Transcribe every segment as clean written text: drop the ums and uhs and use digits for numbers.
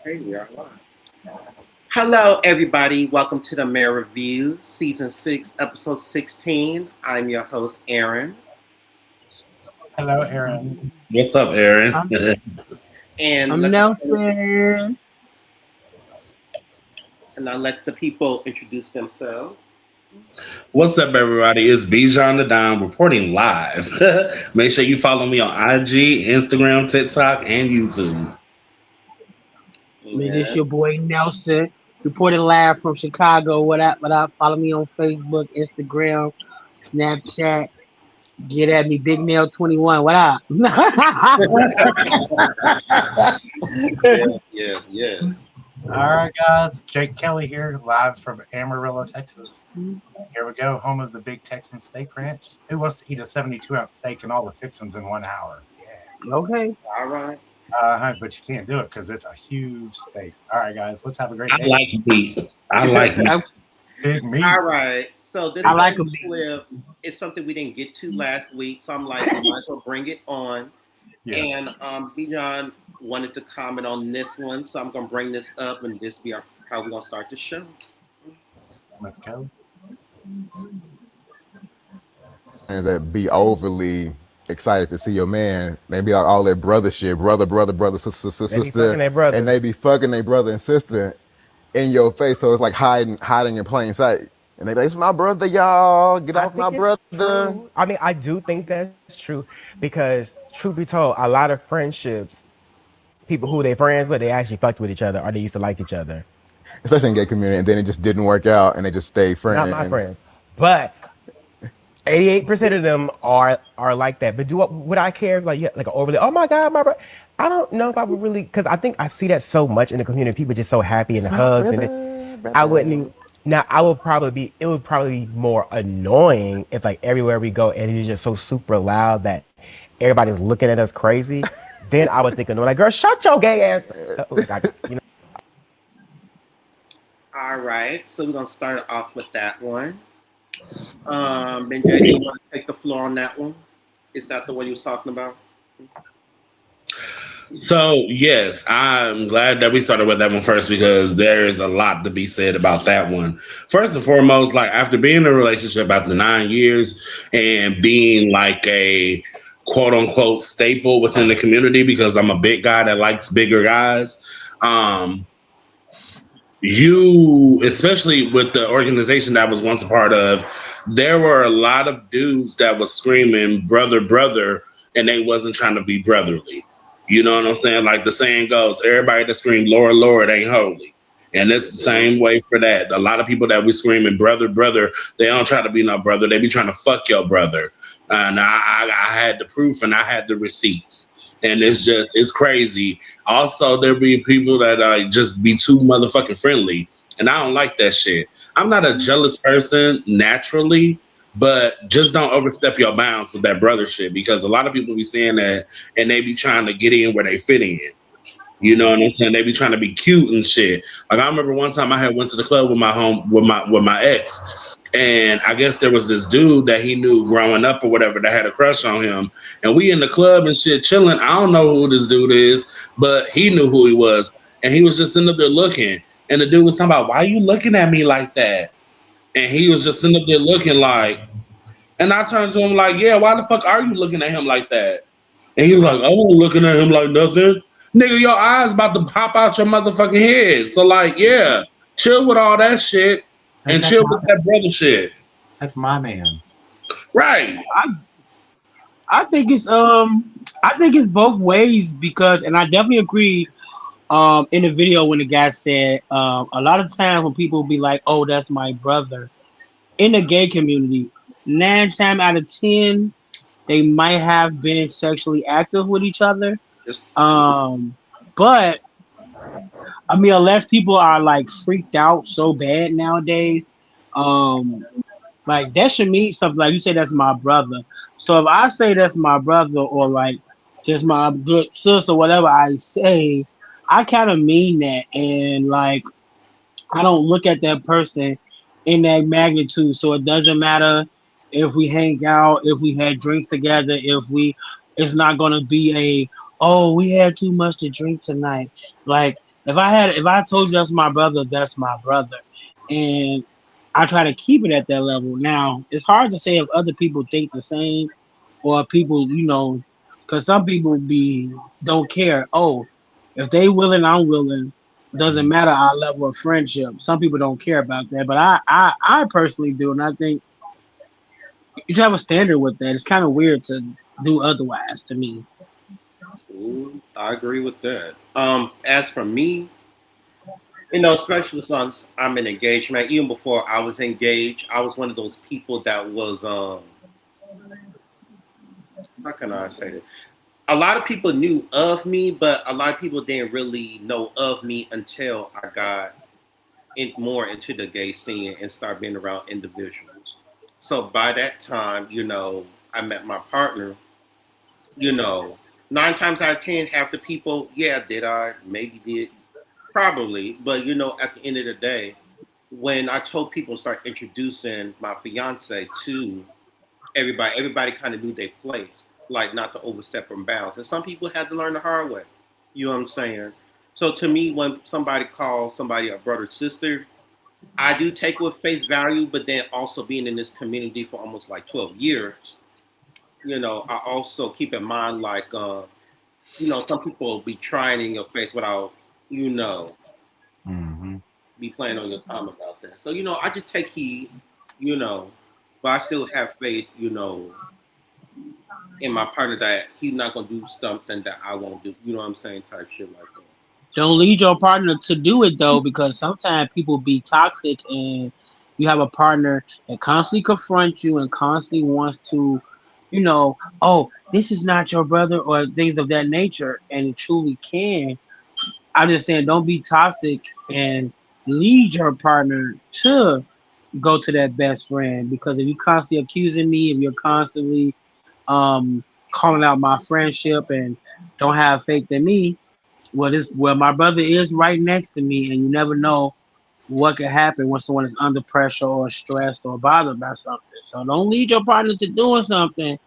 Hey, we are live. Hello, everybody. Welcome to the Mayor Review, Season 6, Episode 16. I'm your host, Aaron. Hello, Aaron. What's up, Aaron? I'm, And I'm Nelson. I'll let the people introduce themselves. What's up, everybody? It's Bijan the Dime reporting live. Make sure you follow me on IG, Instagram, TikTok, and YouTube. Man, this Yeah. your boy Nelson, reporting live from Chicago. What up? What up? Follow me on Facebook, Instagram, Snapchat. Get at me, Big Nail 21. What up? Yes, yes, yes. All right, guys. Jake Kelly here, live from Amarillo, Texas. Here we go, home of the Big Texan Steak Ranch. Who wants to eat a 72-ounce steak and all the fixings in 1 hour? Yeah. Okay. All right. But you can't do it because it's a huge steak. All right, guys. Let's have a great I day. like meat. I like meat. Big meat. All right. So this I like clip is something we didn't get to last week. So I'm like, we might as well bring it on. Yeah. And Bijan wanted to comment on this one. So I'm going to bring this up and this be how we're going to start the show. Let's go. And that be overly excited to see your man. They be all that brother shit, brother, sister, They be fucking their brothers. and they be fucking their brother and sister in your face. So it's like hiding in plain sight. And they be like, "It's my brother, y'all. Get I off my think it's brother." true. I mean, I do think that's true because, truth be told, a lot of friendships, people who they friends with, they actually fucked with each other or they used to like each other. Especially in gay community, and then it just didn't work out, and they just stayed friends. Not my friends, but 88% of them are like that. But would I care like overly? Oh my god, my brother. I don't know if I would really, because I think I see that so much in the community. People just so happy in the hugs, and I wouldn't even. Now it would probably be more annoying if like everywhere we go and it's just so super loud that everybody's looking at us crazy. Then I would think of like, girl, shut your gay ass up. Like, All right. So we're going to start off with that one. Benjay, you want to take the floor on that one? Is that the one you was talking about? So, yes, I'm glad that we started with that one first because there is a lot to be said about that one. First and foremost, like after being in a relationship after 9 years and being like a quote unquote staple within the community because I'm a big guy that likes bigger guys. You, especially with the organization that I was once a part of, there were a lot of dudes that was screaming brother, brother, and they wasn't trying to be brotherly. You know what I'm saying? Like the saying goes, everybody that scream Lord, Lord ain't holy. And it's the same way for that. A lot of people that we screaming brother, brother, they don't try to be no brother. They be trying to fuck your brother. And I had the proof and I had the receipts. And it's crazy. Also, there be people that just be too motherfucking friendly. And I don't like that shit. I'm not a jealous person naturally, but just don't overstep your bounds with that brother shit because a lot of people be saying that and they be trying to get in where they fit in. You know what I'm saying? They be trying to be cute and shit. Like I remember one time I had went to the club with my ex, and I guess there was this dude that he knew growing up or whatever that had a crush on him, and we in the club and shit chilling. I don't know who this dude is, but he knew who he was, and he was just sitting up there looking, and the dude was talking about, "Why you looking at me like that?" And he was just sitting up there looking like, and I turned to him like, "Yeah, why the fuck are you looking at him like that?" And he was like, "I wasn't looking at him like nothing." Nigga, your eyes about to pop out your motherfucking head. So like, yeah, chill with all that shit and chill with that brother shit. That's my man. Right. I think it's both ways because, and I definitely agree. In the video when the guy said, a lot of times when people be like, "Oh, that's my brother," in the gay community, 9 times out of 10, they might have been sexually active with each other. Just But I mean, unless people are like freaked out so bad nowadays, um, like that should mean something. Like you say, that's my brother. So if I say that's my brother, or like just my good sister, whatever I say, I kind of mean that, and like I don't look at that person in that magnitude. So it doesn't matter if we hang out, if we had drinks together, if we, it's not gonna be a, oh, we had too much to drink tonight. Like if I told you that's my brother, that's my brother, and I try to keep it at that level. Now it's hard to say if other people think the same, or people, because some people be don't care. Oh, if they willing, I'm willing. Doesn't Mhm. matter our level of friendship. Some people don't care about that, but I personally do, and I think you should have a standard with that. It's kind of weird to do otherwise to me. Ooh, I agree with that. As for me, especially since I'm in engagement, even before I was engaged, I was one of those people that was how can I say this? A lot of people knew of me, but a lot of people didn't really know of me until I got more into the gay scene and started being around individuals. So by that time, I met my partner. You know, 9 times out of 10, half the people, yeah, did I? Maybe did, probably. But at the end of the day, when I told people and start introducing my fiance to everybody kind of knew their place, like not to overstep from bounds. And some people had to learn the hard way. You know what I'm saying? So to me, when somebody calls somebody a brother sister, I do take it with face value, but then also being in this community for almost like 12 years, I also keep in mind like, some people will be trying in your face without, you know, Mhm. be playing on your time about that. So, I just take heed, you know, but I still have faith, in my partner that he's not gonna do something that I won't do. You know what I'm saying? Type shit like that. Don't lead your partner to do it though, because sometimes people be toxic, and you have a partner that constantly confronts you and constantly wants to, oh, this is not your brother or things of that nature, and it truly can. I'm just saying, don't be toxic and lead your partner to go to that best friend, because if you constantly accusing me, if you're constantly um calling out my friendship and don't have faith in me, my brother is right next to me, and you never know what could happen when someone is under pressure or stressed or bothered by something. So don't lead your partner to doing something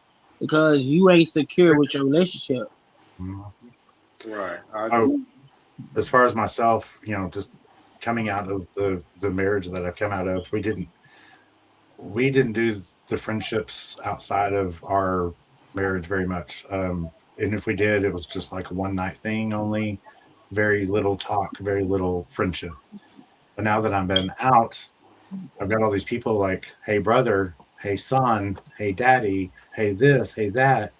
because you ain't secure with your relationship. Mhm. Right. I agree. Oh, as far as myself, just coming out of the marriage that I've come out of, we didn't do the friendships outside of our marriage very much. And if we did, it was just like a one night thing only, very little talk, very little friendship. But now that I've been out, I've got all these people like, hey, brother, hey, son, hey, daddy, hey, this, hey, that.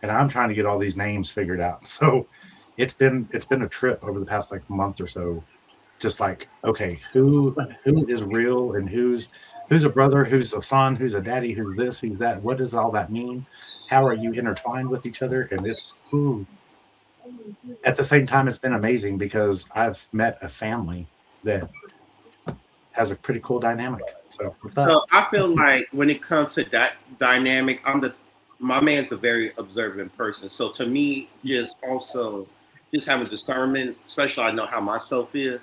And I'm trying to get all these names figured out. So it's been a trip over the past like month or so, just like, okay, who is real and who's a brother, who's a son, who's a daddy, who's this, who's that, what does all that mean, how are you intertwined with each other? And it's ooh, at the same time it's been amazing because I've met a family that has a pretty cool dynamic. So what's up? So I feel like when it comes to that dynamic, my man's a very observant person. So to me, just having discernment, especially I know how myself is.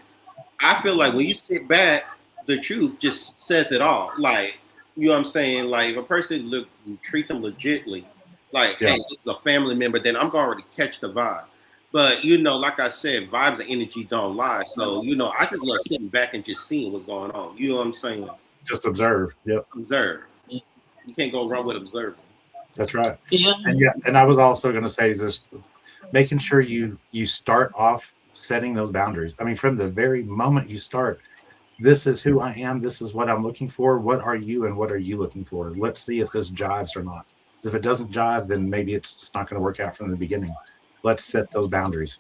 I feel like when you sit back, the truth just says it all. Like, you know what I'm saying? Like, if a person you treat them legitly, like, Yeah. hey, this is a family member, then I'm going to already catch the vibe. But, like I said, vibes and energy don't lie. So, I just love sitting back and just seeing what's going on. You know what I'm saying? Just observe. Yep. Observe. You can't go wrong with observing. That's right. Yeah, And yeah, and I was also going to say just making sure you start off setting those boundaries. I mean, from the very moment you start, this is who I am. This is what I'm looking for. What are you and what are you looking for? Let's see if this jives or not. If it doesn't jive, then maybe it's just not going to work out from the beginning. Let's set those boundaries.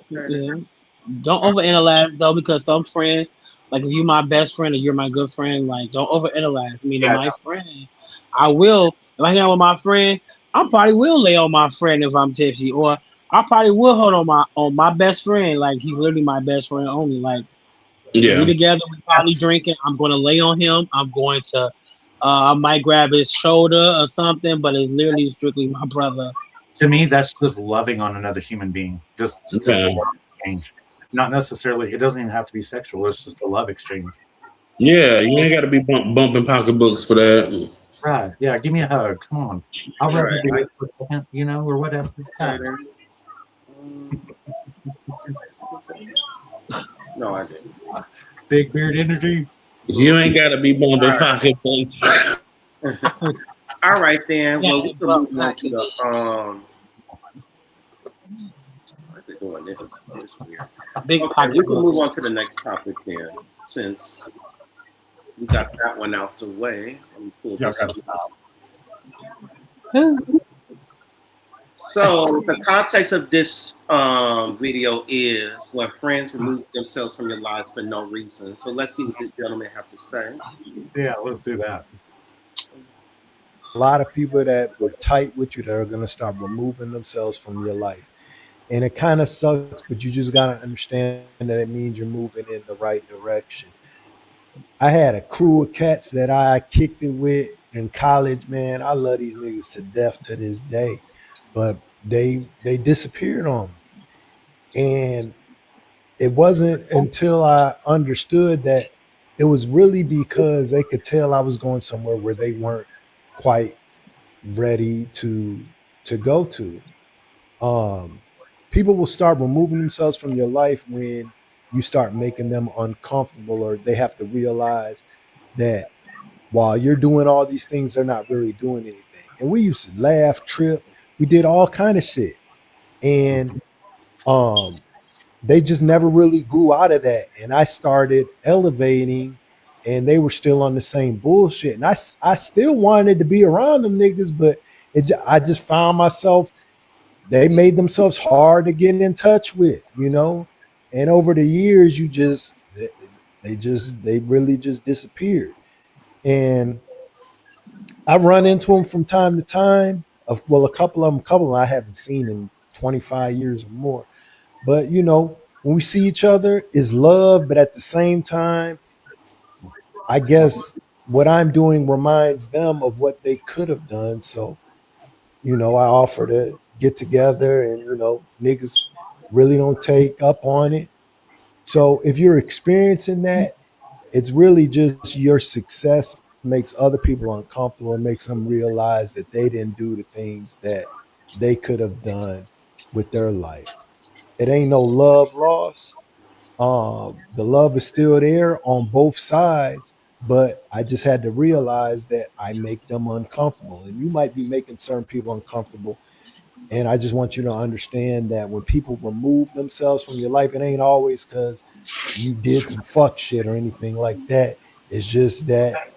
yeah. Don't overanalyze though, because some friends, like if you're my best friend or you're my good friend, like don't overanalyze. Meaning Yeah, my friend, I will if I hang out with my friend, I probably will lay on my friend if I'm tipsy, or I probably will hold on my best friend, like he's literally my best friend only. Like we Yeah. together, we probably that's drinking. I'm gonna lay on him. I'm going to, I might grab his shoulder or something, but it's literally that's strictly my brother. to me, that's just loving on another human being. Just a Okay. love exchange. Not necessarily. It doesn't even have to be sexual. It's just a love exchange. Yeah, you ain't got to be bumping pocketbooks for that. Right. Yeah. Give me a hug. Come on. I'll rub Right. your ear for a second, or whatever. I Yeah. um, No, I didn't. Big beard energy. You ain't gotta be All Bondo right. Pocket, please. All right then. Yeah, Well, we can but move on to the why is it doing this? Oh, it's weird. big Okay, we can move pocketbooks. on to the next topic then, since we got that one out the way. Let me pull Y'all this up. gotta stop. So the context of this video is when friends remove themselves from your lives for no reason. So let's see what this gentleman have to say. Yeah, let's do that. A lot of people that were tight with you that are going to start removing themselves from your life. And it kind of sucks, but you just got to understand that it means you're moving in the right direction. I had a crew of cats that I kicked it with in college, man. I love these niggas to death to this day. But they disappeared on me. And it wasn't until I understood that it was really because they could tell I was going somewhere where they weren't quite ready to go to. Um, People will start removing themselves from your life when you start making them uncomfortable, or they have to realize that while you're doing all these things, they're not really doing anything. And we used to laugh, trip, we did all kind of shit, and um, they just never really grew out of that. And I started elevating, and they were still on the same bullshit. And I still wanted to be around them niggas, but I just found myself, they made themselves hard to get in touch with, you know? And over the years, they really just disappeared. And I've run into them from time to time. Well, a couple of them I haven't seen in 25 years or more. But when we see each other is love, but at the same time, I guess what I'm doing reminds them of what they could have done. So, I offer to get together, and niggas really don't take up on it. So if you're experiencing that, it's really just your success makes other people uncomfortable and makes them realize that they didn't do the things that they could have done with their life. It ain't no love lost. The love is still there on both sides, but I just had to realize that I make them uncomfortable. And you might be making certain people uncomfortable. And I just want you to understand that when people remove themselves from your life, it ain't always because you did some fuck shit or anything like that. It's just that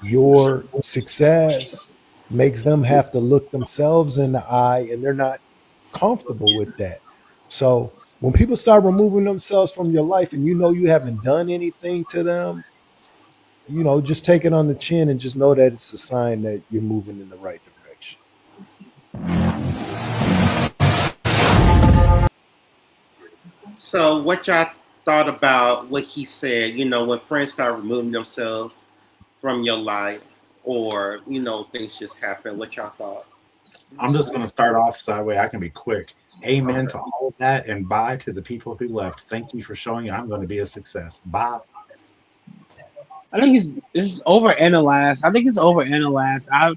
your success makes them have to look themselves in the eye, and they're not comfortable with that. So when people start removing themselves from your life and you haven't done anything to them, just take it on the chin and just know that it's a sign that you're moving in the right direction. So what y'all thought about what he said? When friends start removing themselves from your life, or things just happen. What y'all thoughts? I'm just going to start off so that way I can be quick. Amen Okay. to all of that, and bye to the people who left. Thank you for showing I'm going to be a success. Bye. I think it's overanalyzed. I think it's overanalyzed. I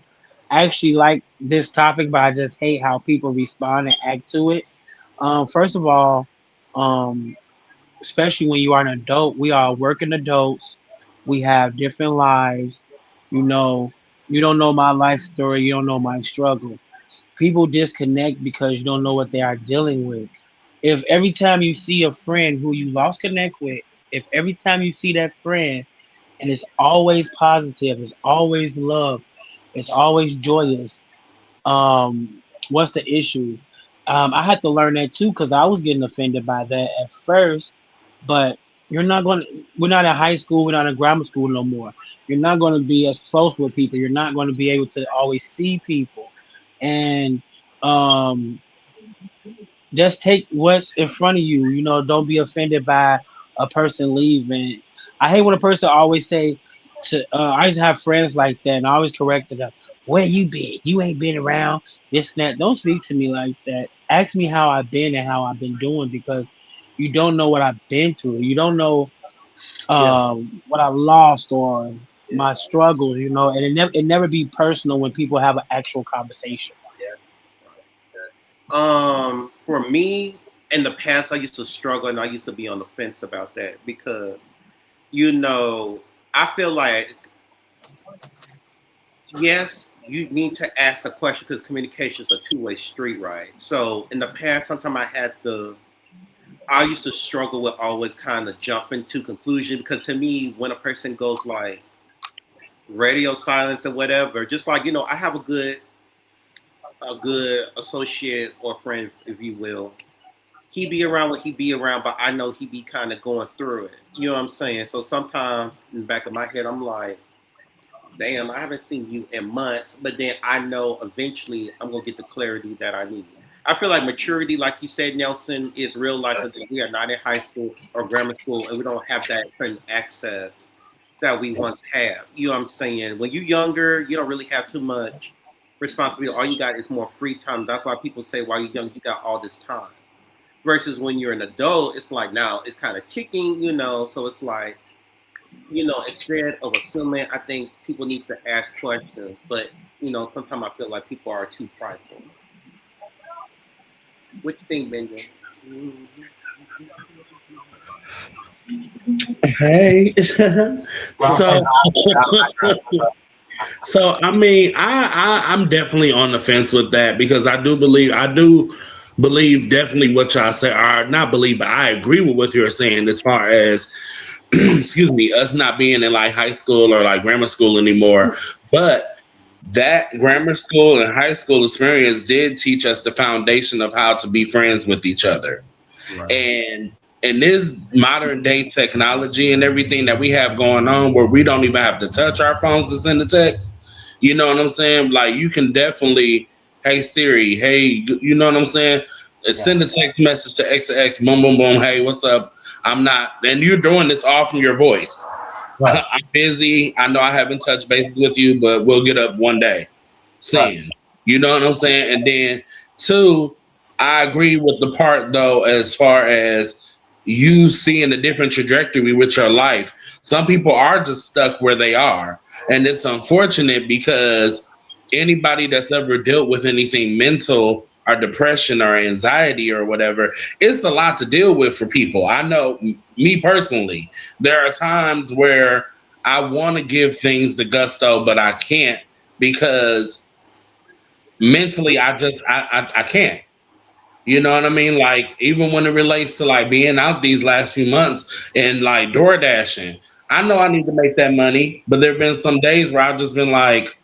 actually like this topic, but I just hate how people respond and act to it. First of all, um, especially when you are an adult, we are working adults. We have different lives. You know, you don't know my life story. You don't know my struggle. People disconnect because you don't know what they are dealing with. If every time you see a friend who you lost connect with, if every time you see that friend and it's always positive, it's always love, it's always joyous, what's the issue? I had to learn that too because I was getting offended by that at first. But you're not going. We're not in high school. We're not in grammar school no more. You're not going to be as close with people. You're not going to be able to always see people, and um, just take what's in front of you. Don't be offended by a person leaving. I hate when a person always say to. I used to have friends like that, and I always corrected them. Where you been? You ain't been around this and that. Don't speak to me like that. Ask me how I've been and how I've been doing because you don't know what I've been through. You don't know Yeah. what I lost or my struggles. And it never be personal when people have an actual conversation. For me, in the past I used to struggle and I used to be on the fence about that because you know I feel like yes, you need to ask a question because communication is a two-way street, right? So in the past, sometimes I used to struggle with always kind of jumping to conclusion because to me, when a person goes like radio silence or whatever, just like I have a good associate or friend, if you will. He be around what he be around, but I know he be kind of going through it. You know what I'm saying? So sometimes in the back of my head, I'm like, damn, I haven't seen you in months, but then I know eventually I'm gonna get the clarity that I need. I feel like maturity, like you said, Nelson, is realizing that we are not in high school or grammar school and we don't have that certain access that we once had. You know what I'm saying? When you're younger, you don't really have too much responsibility. All you got is more free time. That's why people say while you're young, you got all this time. Versus when you're an adult, it's like now it's kind of ticking. So it's like instead of assuming, I think people need to ask questions. But sometimes I feel like people are too prideful. What you think, Benjamin? Hey. Well, so so I mean, I'm definitely on the fence with that because I do believe definitely what y'all say, or not believe, but I agree with what you're saying as far as excuse me, us not being in like high school or like grammar school anymore. But that grammar school and high school experience did teach us the foundation of how to be friends with each other. right. And in this modern day technology and everything that we have going on, where we don't even have to touch our phones to send a text, you know what I'm saying? Like you can definitely, hey Siri, hey, you know what I'm saying? Yeah. Send a text message to X X, boom, boom, boom. Hey, what's up? I'm not, and you're doing this all from your voice. Right. I'm busy. I know I haven't touched bases with you, but we'll get up one day. Right. Sin. You know what I'm saying? And then two, I agree with the part though, as far as you seeing a different trajectory with your life. Some people are just stuck where they are. And it's unfortunate because anybody that's ever dealt with anything mental or depression or anxiety or whatever, it's a lot to deal with for people. I know me personally, there are times where I want to give things the gusto, but I can't because mentally I can't. You know what I mean? Like even when it relates to like being out these last few months and like door dashing, I know I need to make that money, but there have been some days where I've just been like,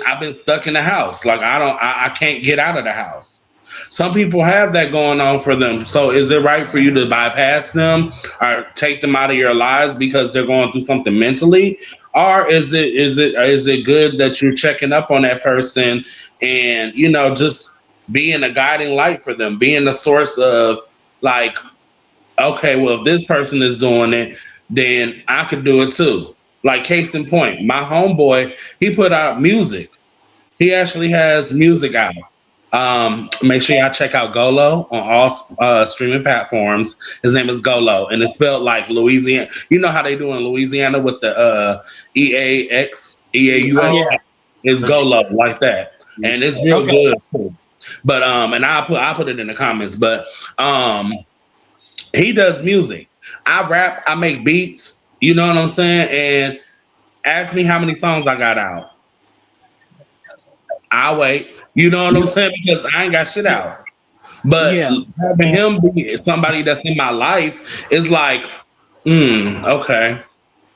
I've been stuck in the house. Like I can't get out of the house. Some people have that going on for them. So is it right for you to bypass them or take them out of your lives because they're going through something mentally? Or is it good that you're checking up on that person and just being a guiding light for them, being a source of like, okay, well if this person is doing it, then I could do it too. Like case in point, my homeboy, he put out music. He actually has music out. Make sure y'all check out Golo on all streaming platforms. His name is Golo, and it's spelled like Louisiana. You know how they do in Louisiana with the Oh EAUX? yeah. It's The Golo like that, and it's real Okay. good too. But and I put it in the comments. But um, he does music. I rap. I make beats. You know what I'm saying? And ask me how many songs I got out. I wait. You know what I'm saying? Because I ain't got shit out. But Yeah. having him be somebody that's in my life is like, okay.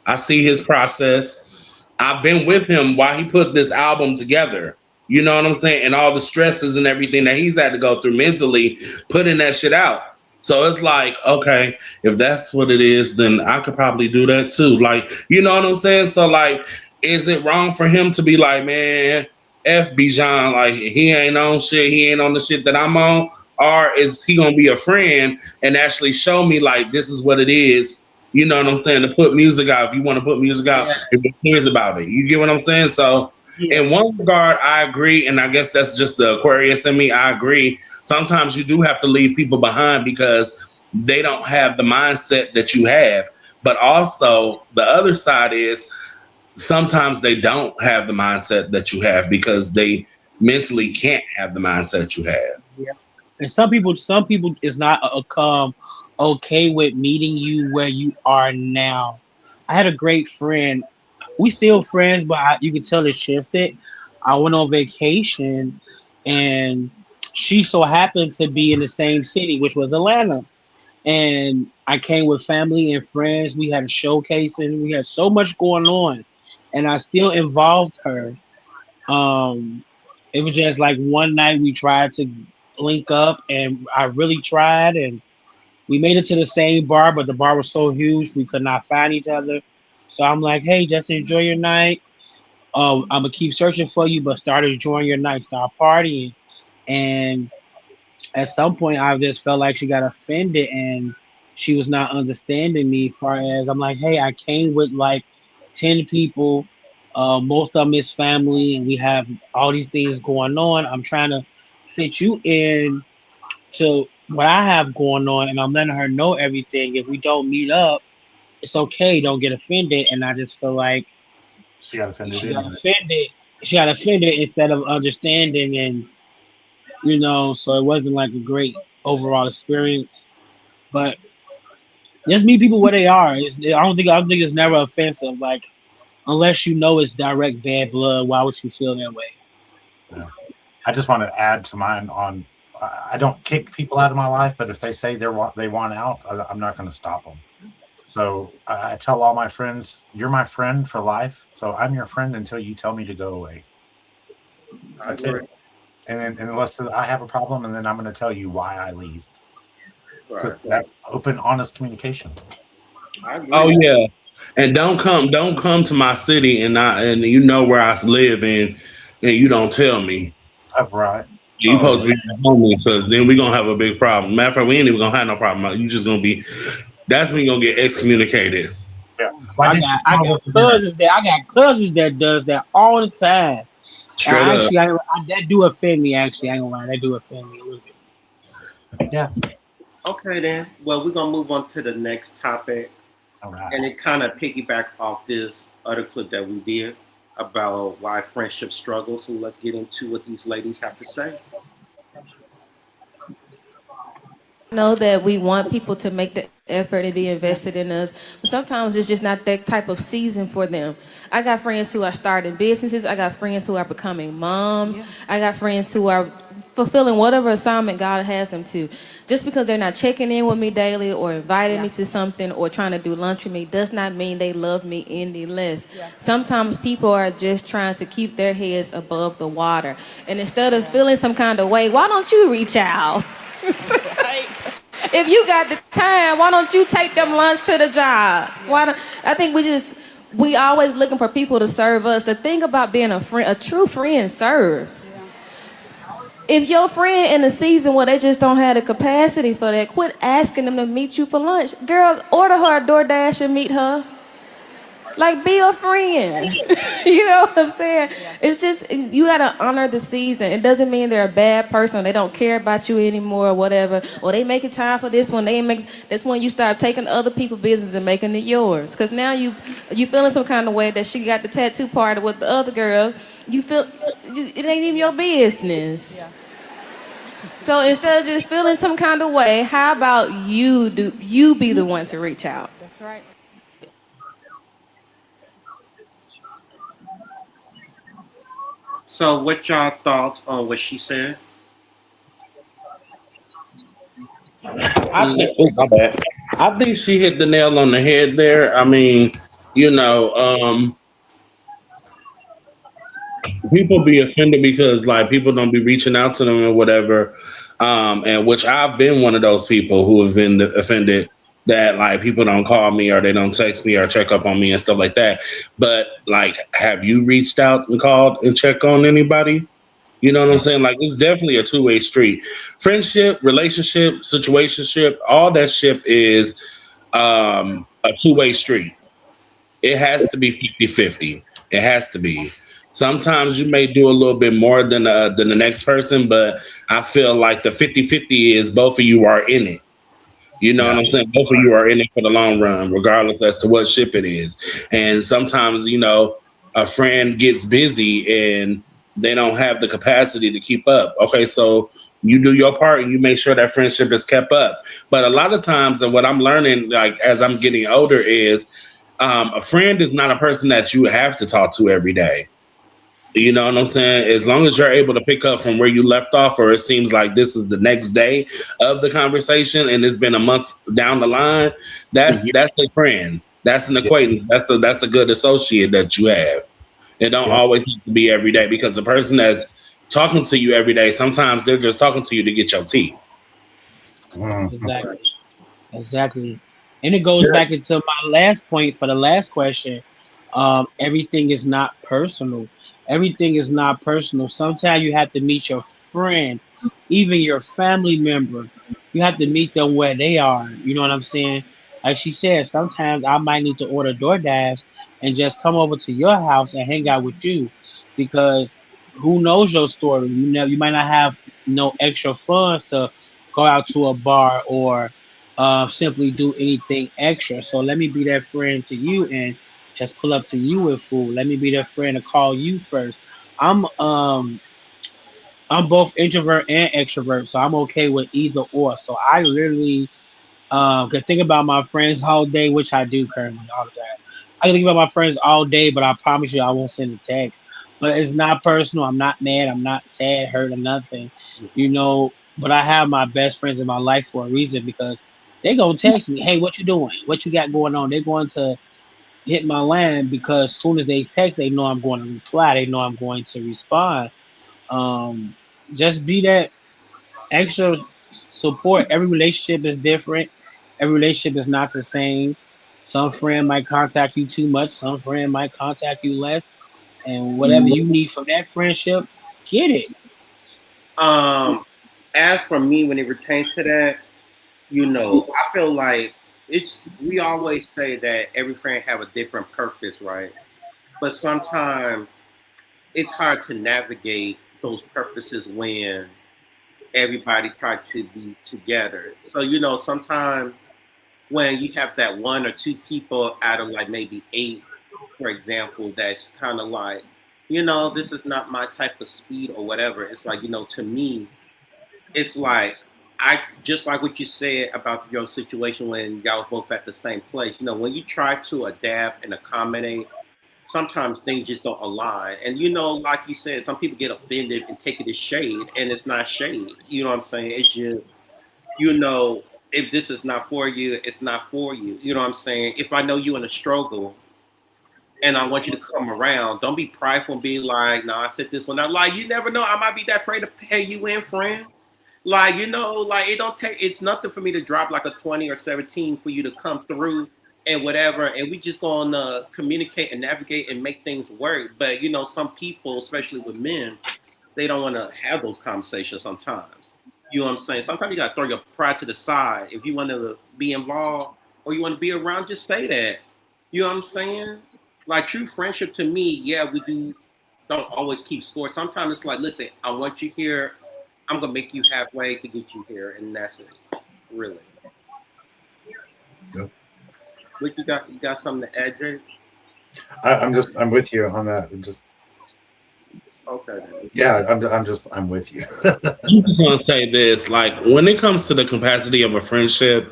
I see his process. I've been with him while he put this album together. You know what I'm saying? And all the stresses and everything that he's had to go through mentally, putting that shit out. So it's like, okay, if that's what it is, then I could probably do that too. Like, you know what I'm saying? So like, is it wrong for him to be like, man, F Bijan, like he ain't on shit, he ain't on the shit that I'm on? Or is he gonna be a friend and actually show me like this is what it is? You know what I'm saying? To put music out, if you want to put music out, Yeah. if he cares about it. You get what I'm saying? So, Yeah. in one regard, I agree. And I guess that's just the Aquarius in me. I agree. Sometimes you do have to leave people behind because they don't have the mindset that you have. But also, the other side is sometimes they don't have the mindset that you have because they mentally can't have the mindset you have. Yeah. And some people is not okay with meeting you where you are now. I had a great friend. We still friends, but you can tell it shifted. I went on vacation, and she so happened to be in the same city, which was Atlanta. And I came with family and friends. We had a showcase, and we had so much going on, and I still involved her. Um, it was just like one night we tried to link up, and I really tried, and we made it to the same bar, but the bar was so huge we could not find each other. So I'm like, hey, just enjoy your night. I'm gonna keep searching for you, but start enjoying your night, start partying. And at some point, I just felt like she got offended, and she was not understanding me. Far as I'm like, hey, I came with like 10 people. Most of them is family, and we have all these things going on. I'm trying to fit you in to what I have going on, and I'm letting her know everything. If we don't meet up, it's okay. Don't get offended. And I just feel like She got offended she got anyway. offended. She got offended instead of understanding, and so it wasn't like a great overall experience. But just meet people where they are. I don't think it's never offensive. Like unless you know it's direct bad blood, why would you feel that way? Yeah. I just want to add to mine on. I don't kick people out of my life, but if they say they want out, I'm not going to stop them. So I tell all my friends, "You're my friend for life. So I'm your friend until you tell me to go away." I That's agree. it. And then, unless I have a problem, and then I'm going to tell you why I leave. Right. But that's open, honest communication. I agree. Oh yeah, and don't come to my city and you know where I live and you don't tell me. Right. You Oh supposed yeah. to be homie because then we gonna have a big problem. Matter of fact, we ain't even gonna have no problem. You just gonna be. That's when you gonna get excommunicated. Yeah. Why I didn't you got come I got over for dinner? cousins that does that all the time. Straight up. That do offend me. Actually, I ain't gonna lie, that do offend me a little bit. Yeah. Okay then. Well, we're gonna move on to the next topic, All right. and it kind of piggyback off this other clip that we did about why friendship struggles. So let's get into what these ladies have to say. Know that we want people to make the effort and be invested in us, but sometimes it's just not that type of season for them. I got friends who are starting businesses. I got friends who are becoming moms. I got friends who are fulfilling whatever assignment God has them to. Just because they're not checking in with me daily or inviting me to something or trying to do lunch with me does not mean they love me any less. Sometimes people are just trying to keep their heads above the water. And instead of feeling some kind of way, why don't you reach out? If you got the time, why don't you take them lunch to the job? Why don't, I think we always looking for people to serve us. The thing about being a friend, a true friend serves. If your friend in a season where they just don't have the capacity for that, quit asking them to meet you for lunch. Girl, order her a DoorDash and meet her. Like, be a friend. You know what I'm saying? It's just, you gotta honor the season. It doesn't mean they're a bad person. They don't care about you anymore or whatever. Or they making time for this one. That's when you start taking other people's business and making it yours. Because now you feeling some kind of way that she got the tattoo party with the other girls. You feel, it ain't even your business. So instead of just feeling some kind of way, how about you be the one to reach out? That's right. So, what y'all thoughts on what she said? I think, oh, my bad. I think she hit the nail on the head there. I mean, you know, people be offended because like people don't be reaching out to them or whatever. And which I've been one of those people who have been offended that like people don't call me or they don't text me or check up on me and stuff like that. But like, have you reached out and called and checked on anybody? You know what I'm saying? Like it's definitely a two-way street. Friendship, relationship, situationship, all that shit is a two-way street. It has to be 50-50. It has to be. Sometimes you may do a little bit more than the next person, but I feel like the 50-50 is both of you are in it. You know what Yeah. I'm saying? Both of you are in it for the long run, regardless as to what ship it is. And sometimes, you know, a friend gets busy and they don't have the capacity to keep up. Okay, so you do your part and you make sure that friendship is kept up. But a lot of times, and what I'm learning, like as I'm getting older, is a friend is not a person that you have to talk to every day. You know what I'm saying? As long as you're able to pick up from where you left off, or it seems like this is the next day of the conversation, and it's been a month down the line, that's a friend. That's an Yeah. acquaintance. That's a good associate that you have. It don't Yep. always have to be every day because the person that's talking to you every day, sometimes they're just talking to you to get your tea. Mhm. Exactly. Exactly. And it goes Yeah. back into my last point for the last question. Everything is not personal. Everything is not personal. Sometimes you have to meet your friend, even your family member. You have to meet them where they are. You know what I'm saying? Like she said, sometimes I might need to order DoorDash and just come over to your house and hang out with you because who knows your story? You might not have no extra funds to go out to a bar or simply do anything extra. So let me be that friend to you and just pull up to you with food. Let me be that friend to call you first. I'm um I'm both introvert and extrovert, so I'm okay with either or. So I literally could think about my friends all day, which I do currently all the time. I can think about my friends all day, but I promise you I won't send a text. But it's not personal. I'm not mad. I'm not sad, hurt, or nothing. You know, but I have my best friends in my life for a reason because they gonna text me, hey, what you doing? What you got going on? They're going to hit my line because as soon as they text, they know I'm going to reply. They know I'm going to respond. Um, just be that extra support. Every relationship is different. Every relationship is not the same. Some friend might contact you too much. Some friend might contact you less. And whatever you need from that friendship, get it. Um, as for me, when it pertains to that, I feel like we always say that every friend have a different purpose, right? But sometimes it's hard to navigate those purposes when everybody try to be together. So sometimes when you have that one or two people out of like maybe eight, for example, that's kind of like, this is not my type of speed or whatever. It's like, to me, it's like I just like what you said about your situation when y'all was both at the same place. When you try to adapt and accommodate, sometimes things just don't align. And like you said, some people get offended and take it as shade, and it's not shade. You know what I'm saying? It's just you know, if this is not for you, it's not for you. You know what I'm saying? If I know you in a struggle and I want you to come around, don't be prideful and be like, no, I said this one out. Like, you never know. I might be that afraid to pay you in, friend. Like, like it don't take, it's nothing for me to drop like a 20 or 17 for you to come through and whatever. And we just gonna communicate and navigate and make things work. But, some people, especially with men, they don't want to have those conversations sometimes. You know what I'm saying? Sometimes you got to throw your pride to the side. If you want to be involved or you want to be around, just say that. You know what I'm saying? Like true friendship to me, yeah, we don't always keep score. Sometimes it's like, listen, I want you here. I'm gonna make you halfway to get you here, and that's it. Really. Yep. What you got? You got something to add, Jay? I'm with you on that. Okay then. Yeah, I'm with you. I'm just gonna say this: like when it comes to the capacity of a friendship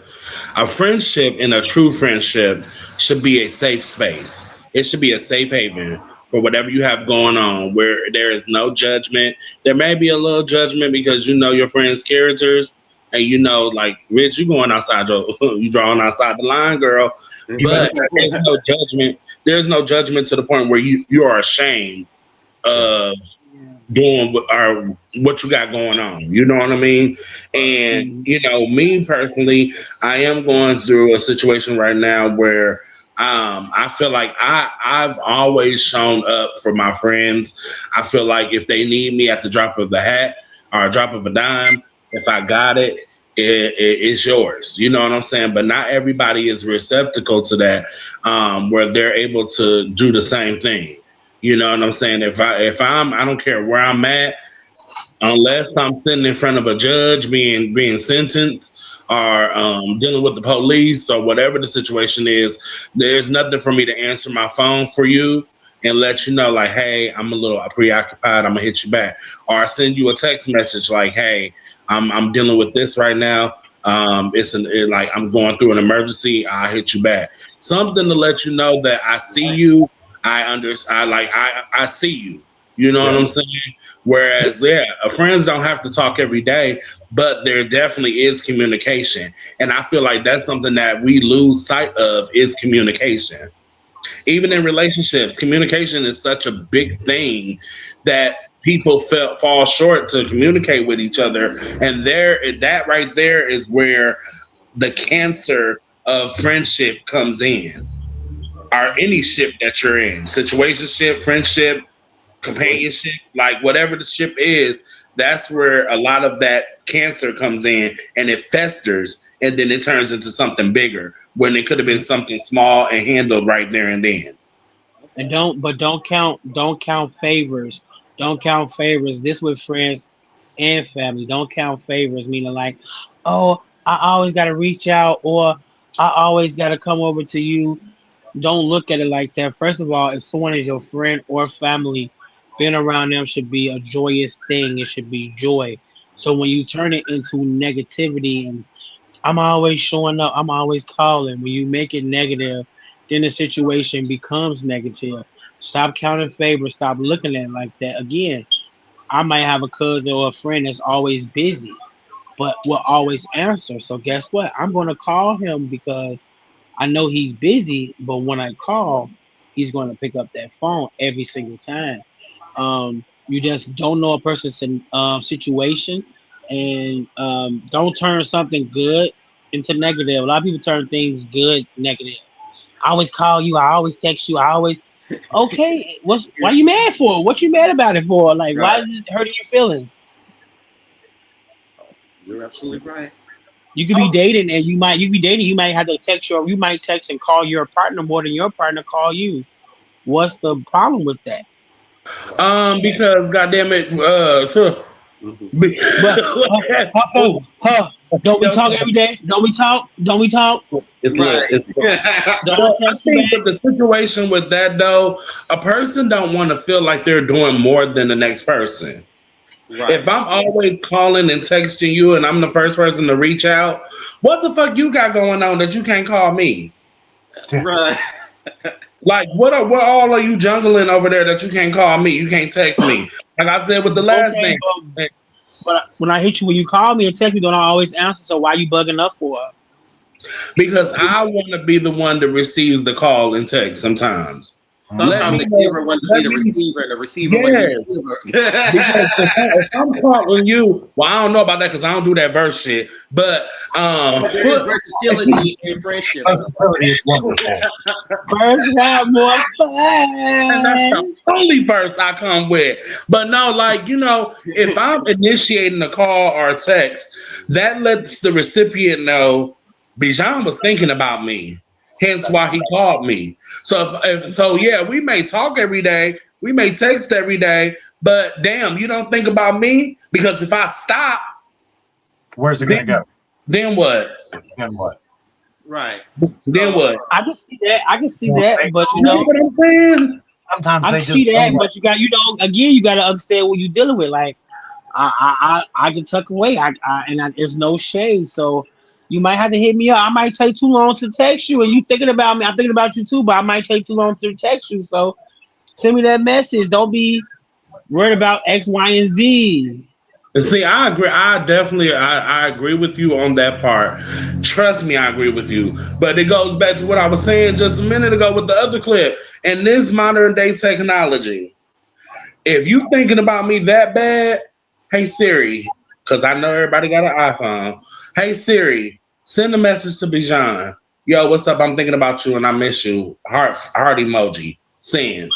and a true friendship should be a safe space. It should be a safe haven for whatever you have going on, where there is no judgment. There may be a little judgment because you know your friends' characters, and like Rich, you going outside you drawing outside the line, girl. You better. But there's no judgment. There's no judgment to the point where you are ashamed Yeah. of doing what you got going on. You know what I mean? And Mhm. me personally, I am going through a situation right now where I feel like I've always shown up for my friends. I feel like if they need me at the drop of the hat or a drop of a dime, if I got it's yours. You know what I'm saying? But not everybody is receptacle to that, where they're able to do the same thing. You know what I'm saying? I don't care where I'm at, unless I'm sitting in front of a judge being sentenced or dealing with the police or whatever the situation is, there's nothing for me to answer my phone for you and let you know, like, hey, I'm a little preoccupied. I'm gonna hit you back, or I send you a text message like, hey, I'm dealing with this right now. Like I'm going through an emergency. I'll hit you back. Something to let you know that I see you. I see you. You know what Yeah. I'm saying? Whereas, yeah, friends don't have to talk every day, but there definitely is communication. And I feel like that's something that we lose sight of is communication. Even in relationships, communication is such a big thing that people fall short to communicate with each other. And that right there is where the cancer of friendship comes in, or any ship that you're in, situationship, friendship, companionship, like whatever the ship is, that's where a lot of that cancer comes in and it festers and then it turns into something bigger when it could have been something small and handled right there and then. And don't count favors. Don't count favors. This with friends and family. Don't count favors, meaning like, oh, I always gotta reach out or I always gotta come over to you. Don't look at it like that. First of all, if someone is your friend or family, being around them should be a joyous thing. It should be joy. So when you turn it into negativity and I'm always showing up, I'm always calling, when you make it negative, then the situation becomes negative. Stop counting favors. Stop looking at it like that. Again, I might have a cousin or a friend that's always busy, but will always answer. So guess what? I'm going to call him because I know he's busy, but when I call, he's going to pick up that phone every single time. You just don't know a person's situation, and don't turn something good into negative. A lot of people turn things good negative. I always call you. I always text you. I always okay. Why you mad for? What you mad about it for? Like, why Right. is it hurting your feelings? You're absolutely right. You could be dating, and you be dating. You might have to text your. You might text and call your partner more than your partner call you. What's the problem with that? Because goddamn it, Hmm. be- But don't we Yo, talk every day? Don't we talk? Don't we talk? it's look, Right. it's Don't I well, I text you think back? with the situation with that though, a person don't want to feel like they're doing more than the next person. Right. If I'm always calling and texting you and I'm the first person to reach out, what the fuck you got going on that you can't call me? Right. Like what all are you jungling over there that you can't call me? You can't text me. Like I said with the last Okay, name. but when I hit you when you call me and text me, don't I always answer? So why you bugging up for? Because I want to be the one that receives the call and text sometimes. Let Sometimes me the know. giver want to be Let the me. receiver, and the receiver want to be Yes. the Because if I'm calling you, well, I don't know about that because I don't do that verse shit. But giver. There is versatility in friendship, though. Versatility is wonderful. First have more and that's the fun. only verse I come with. But no, like, if I'm initiating a call or a text, that lets the recipient know Bijan was thinking about me. Hence why he called me. So yeah, we may talk every day, we may text every day, but damn, you don't think about me? Because if I stop, Where's it going to then go? then what? Then what? Right. Then So what? I can see that. I can see Well, that, but You know what I'm saying? sometimes I they can just see know that, what. but again, you got to understand what you're dealing with. Like, I can tuck away. There's no shade. So you might have to hit me up. I might take too long to text you, and you thinking about me. I'm thinking about you too, but I might take too long to text you. So send me that message. Don't be worried about X, Y, and Z. And see, I agree. I agree with you on that part. Trust me, I agree with you. But it goes back to what I was saying just a minute ago with the other clip. And this modern day technology, if you thinking about me that bad, hey Siri, because I know everybody got an iPhone. Hey Siri, send a message to Bijan. Yo, what's up? I'm thinking about you and I miss you. Heart emoji. Send.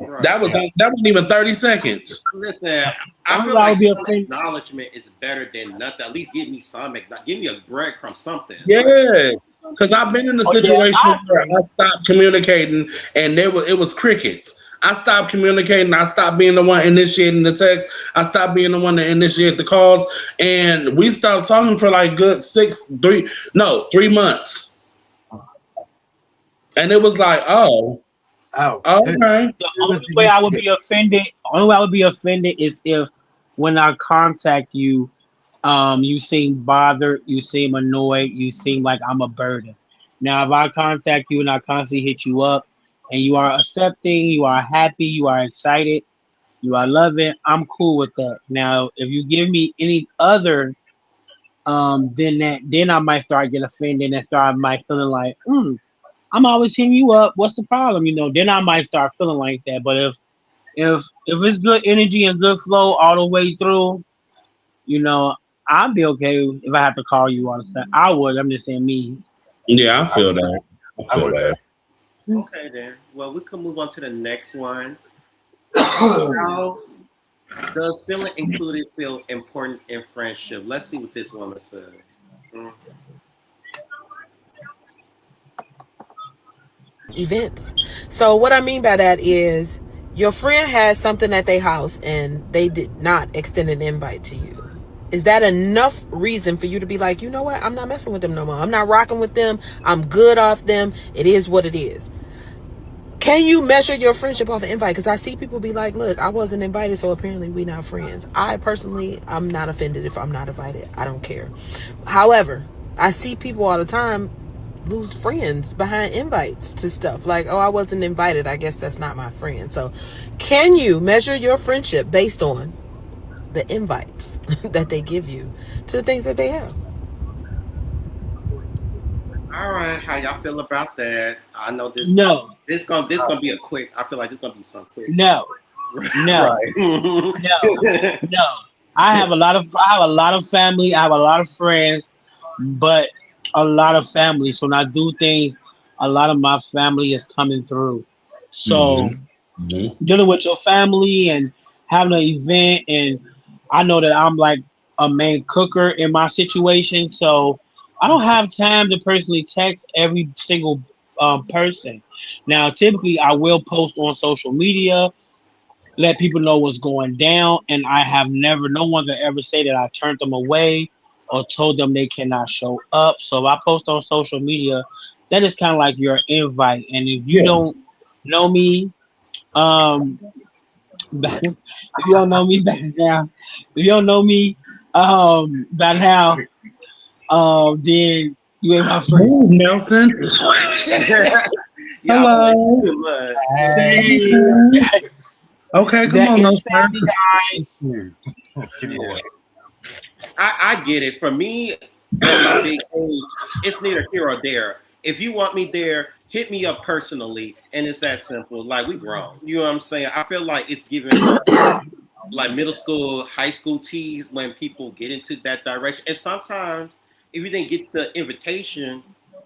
right. That wasn't even 30 seconds. Listen, I Only feel I like would be some offended. acknowledgement is better than nothing. At least give me some. Give me a breadcrumb, something. Like, Yeah, because I've been in a Oh yeah, situation I where agree. I stopped communicating, and it was crickets. I stopped communicating. I stopped being the one initiating the text. I stopped being the one to initiate the calls, and we stopped talking for like good 3 months. And it was like, oh. Oh, Okay. The who was only the way I would instigator? be offended, only way I would be offended is if when I contact you, you seem bothered, you seem annoyed, you seem like I'm a burden. Now, if I contact you and I constantly hit you up, and you are accepting, you are happy, you are excited, you are loving, I'm cool with that. Now, if you give me any other then I might start get offended and start might feeling like, I'm always hitting you up. What's the problem? Then I might start feeling like that. But if it's good energy and good flow all the way through, you know, I'd be okay if I have to call you all the time. I would. I'm just saying me. Yeah, I feel that. I I feel would that. say. Okay, then. Well, we can move on to the next one. How does feeling included feel important in friendship? Let's see what this woman says. Mm. Events. So what I mean by that is your friend has something at their house and they did not extend an invite to you. Is that enough reason for you to be like, you know what? I'm not messing with them no more. I'm not rocking with them. I'm good off them. It is what it is. Can you measure your friendship off an invite? Because I see people be like, look, I wasn't invited, so apparently we not friends. I personally, I'm not offended if I'm not invited. I don't care. However, I see people all the time lose friends behind invites to stuff. Like, oh, I wasn't invited. I guess that's not my friend. So can you measure your friendship based on the invites that they give you to the things that they have? All right, how y'all feel about that? I know this No, this gonna be a quick. I feel like this gonna be some quick. no, no, Right. no, no. I have a lot of family. I have a lot of friends, but a lot of family. So when I do things, a lot of my family is coming through. So Hmm. Hmm. dealing with your family and having an event, and I know that I'm like a main cooker in my situation, so I don't have time to personally text every single person. Now typically I will post on social media, let people know what's going down, and I have never, no one can ever say that I turned them away or told them they cannot show up. So if I post on social media, that is kind of like your invite. And if you Yeah. don't know me, um if you don't know me back now, if you don't know me by now, then you ain't my friend. Move, Nelson. Y'all play Hello. too much. Hey, Hey, Okay, come that on, no is sir. family, guys. dude. Skinny Yeah. boy. I get it. For me, at my big age, it's neither here or there. If you want me there, hit me up personally, and it's that simple. Like we grown. You know what I'm saying? I feel like it's given like middle school, high school teas when people get into that direction. And sometimes if you didn't get the invitation,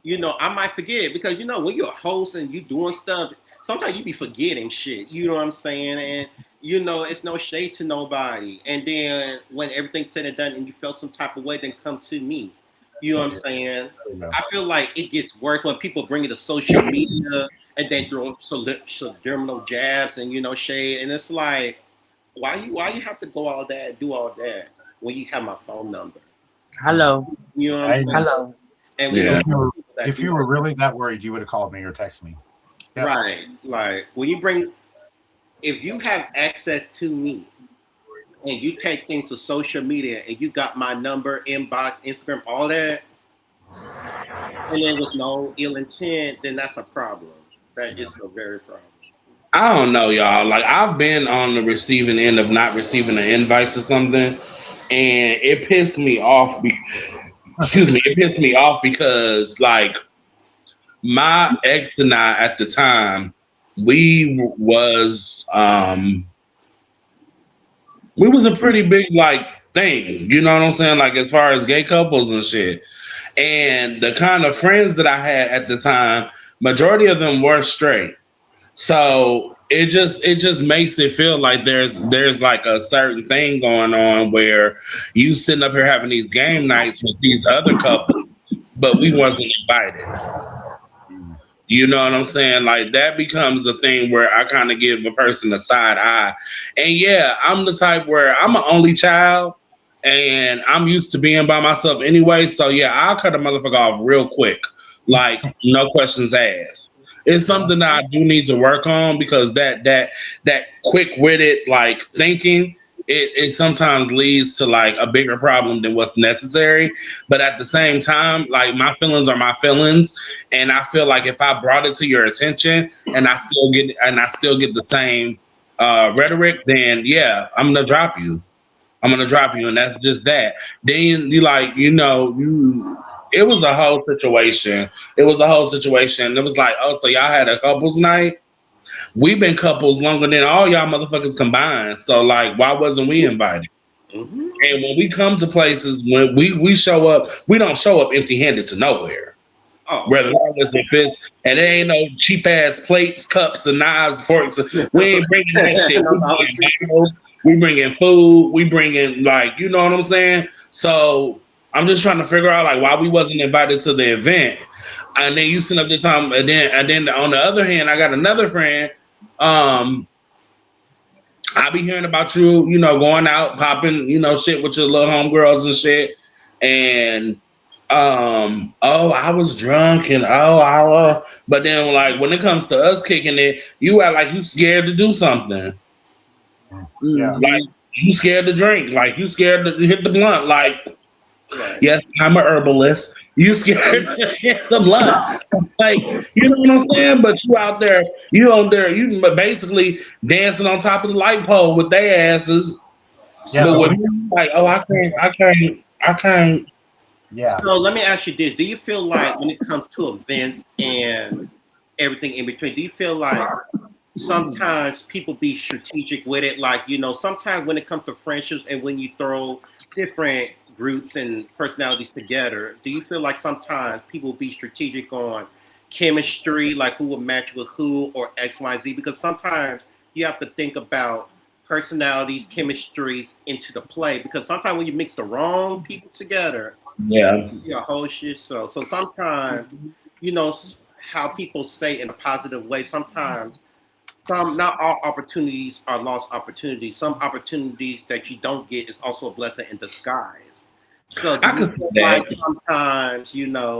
I might forget because when you're a host and you doing stuff, sometimes you be forgetting shit. You know what I'm saying? And it's no shade to nobody. And then when everything's said and done and you felt some type of way, then come to me. You know what I'm Yeah, saying? there you go. I feel like it gets worse when people bring it to social media and then throw subliminal jabs and shade. And it's like, why you have to go all that, do all that when you have my phone number? Hello, You know what I'm Hey, saying? man. hello. And we know Yeah. If you were people that if do you were really that worried, you would have called me or texted me. Yep. right. Like if you have access to me and you take things to social media and you got my number, inbox, Instagram, all that, and there was no ill intent, then that's a problem. That Yeah. is a very problem. I don't know, y'all. Like I've been on the receiving end of not receiving an invite to something, and it pissed me off. Excuse me, it pissed me off because like my ex and I at the time, we was we was a pretty big like thing. You know what I'm saying? Like as far as gay couples and shit. And the kind of friends that I had at the time, majority of them were straight. So it just makes it feel like there's like a certain thing going on where you sitting up here having these game nights with these other couples, but we wasn't invited. Mm. You know what I'm saying? Like that becomes a thing where I kind of give a person a side eye. And yeah, I'm the type where I'm an only child and I'm used to being by myself anyway. So yeah, I'll cut a motherfucker off real quick. Like no questions asked. It's something that I do need to work on because that quick witted like thinking it sometimes leads to like a bigger problem than what's necessary. But at the same time, like my feelings are my feelings, and I feel like if I brought it to your attention and I still get the same rhetoric, then yeah, I'm gonna drop you. I'm gonna drop you, and that's just that. Then you like, you. It was a whole situation. It was a whole situation. It was like, oh, so y'all had a couples night. We've been couples longer than all y'all motherfuckers combined. So like, why wasn't we invited? Mm-hmm. And when we come to places, when we show up, we don't show up empty handed to nowhere. Oh, Regardless if it's and there ain't no cheap ass plates, cups, and knives, forks. We ain't bringing that shit. no We Dollar bringing Tree. bottles. We bringing food. We bringing like you know what I'm saying. So I'm just trying to figure out like why we wasn't invited to the event. And then you send up the time, and then on the other hand, I got another friend. Um, I be hearing about you, going out, popping, shit with your little homegirls and shit. And oh, I was drunk and but then like when it comes to us kicking it, you act like you scared to do something. Yeah. Like you scared to drink, like you scared to hit the blunt. Like, Right. yes, I'm a herbalist. You scared to hit the blunt. Like, you know what I'm saying? But you out there, you basically dancing on top of the light pole with their asses. Yeah. But But with when, me, like, oh, I can't. yeah. So let me ask you this: do you feel like when it comes to events and everything in between, do you feel like sometimes people be strategic with it? Like, sometimes when it comes to friendships and when you throw different groups and personalities together, do you feel like sometimes people be strategic on chemistry, like who will match with who or X, Y, Z? Because sometimes you have to think about personalities, chemistries into the play. Because sometimes when you mix the wrong people together, Yeah. a whole shit show. So sometimes, you know, how people say in a positive way, sometimes not all opportunities are lost opportunities. Some opportunities that you don't get is also a blessing in disguise. So do I you can see feel like that. sometimes,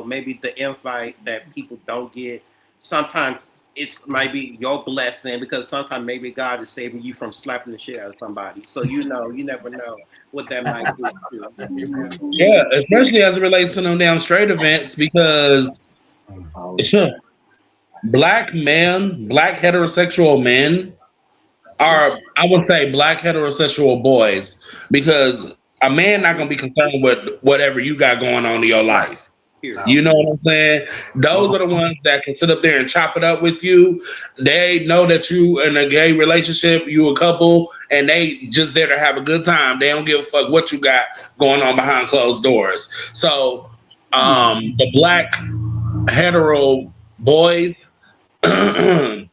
maybe the invite that people don't get, sometimes it's maybe your blessing because sometimes maybe God is saving you from slapping the shit out of somebody. So you never know what that might do too. Yeah, especially as it relates to them damn straight events because black heterosexual men are, I would say, black heterosexual boys because a man not gonna be concerned with whatever you got going on in your Right. life. Period. You know what I'm saying? Those are the ones that can sit up there and chop it up with you. They know that you in a gay relationship, you a couple, and they just there to have a good time. They don't give a fuck what you got going on behind closed doors. So, the black hetero boys, I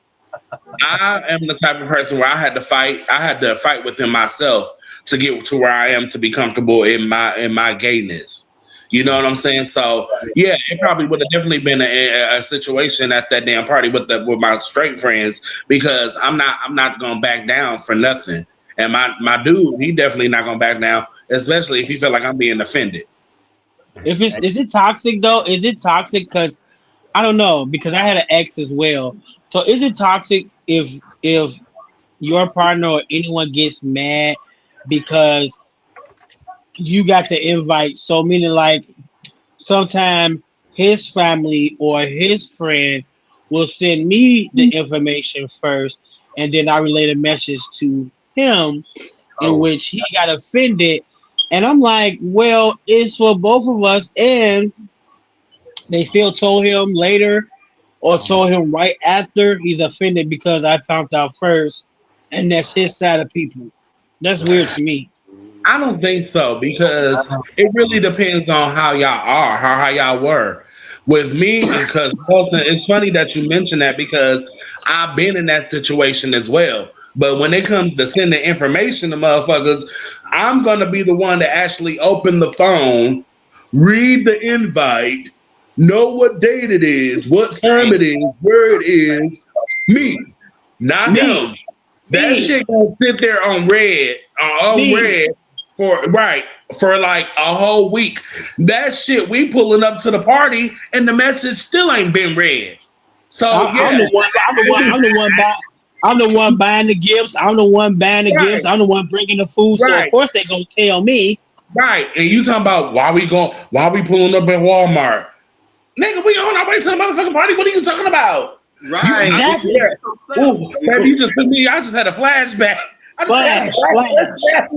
am the type of person where I had to fight. I had to fight within myself to get to where I am to be comfortable in my gayness. You know what I'm saying? So yeah, it probably would have definitely been a situation at that damn party with my straight friends because I'm not gonna back down for nothing. And my dude, he definitely not gonna back down, especially if he feel like I'm being offended. If it's is it toxic though? Is it toxic? Because I don't know. Because I had an ex as well. So is it toxic if your partner or anyone gets mad because you got the invite? So meaning like sometime his family or his friend will send me the information first, and then I relay a message to him in Oh, which he got offended. And I'm like, well, it's for both of us. And they still told him later or told him right after he's offended because I found out first. And that's his side of people. That's weird to me. I don't think so because it really depends on how y'all are, how y'all were. With me, because it's funny that you mentioned that because I've been in that situation as well. But when it comes to sending information to motherfuckers, I'm gonna be the one to actually open the phone, read the invite, know what date it is, what time it is, where it is. Me, not Me, him. That me, shit gonna sit there on me. red for like a whole week. That shit we pulling up to the party and the message still ain't been read. So I'm yeah, the one. I'm the one. I'm the one buying. I'm the one buying the gifts. I'm the one buying the right, gifts. I'm the one bringing the food. So of right, course they gonna tell me. right. And you talking about why we pulling up at Walmart? Nigga, we on our way to the motherfucking party. What are you talking about? Right. Exactly. Ooh, baby, you just put me. I just had a flashback. I just had a Flash,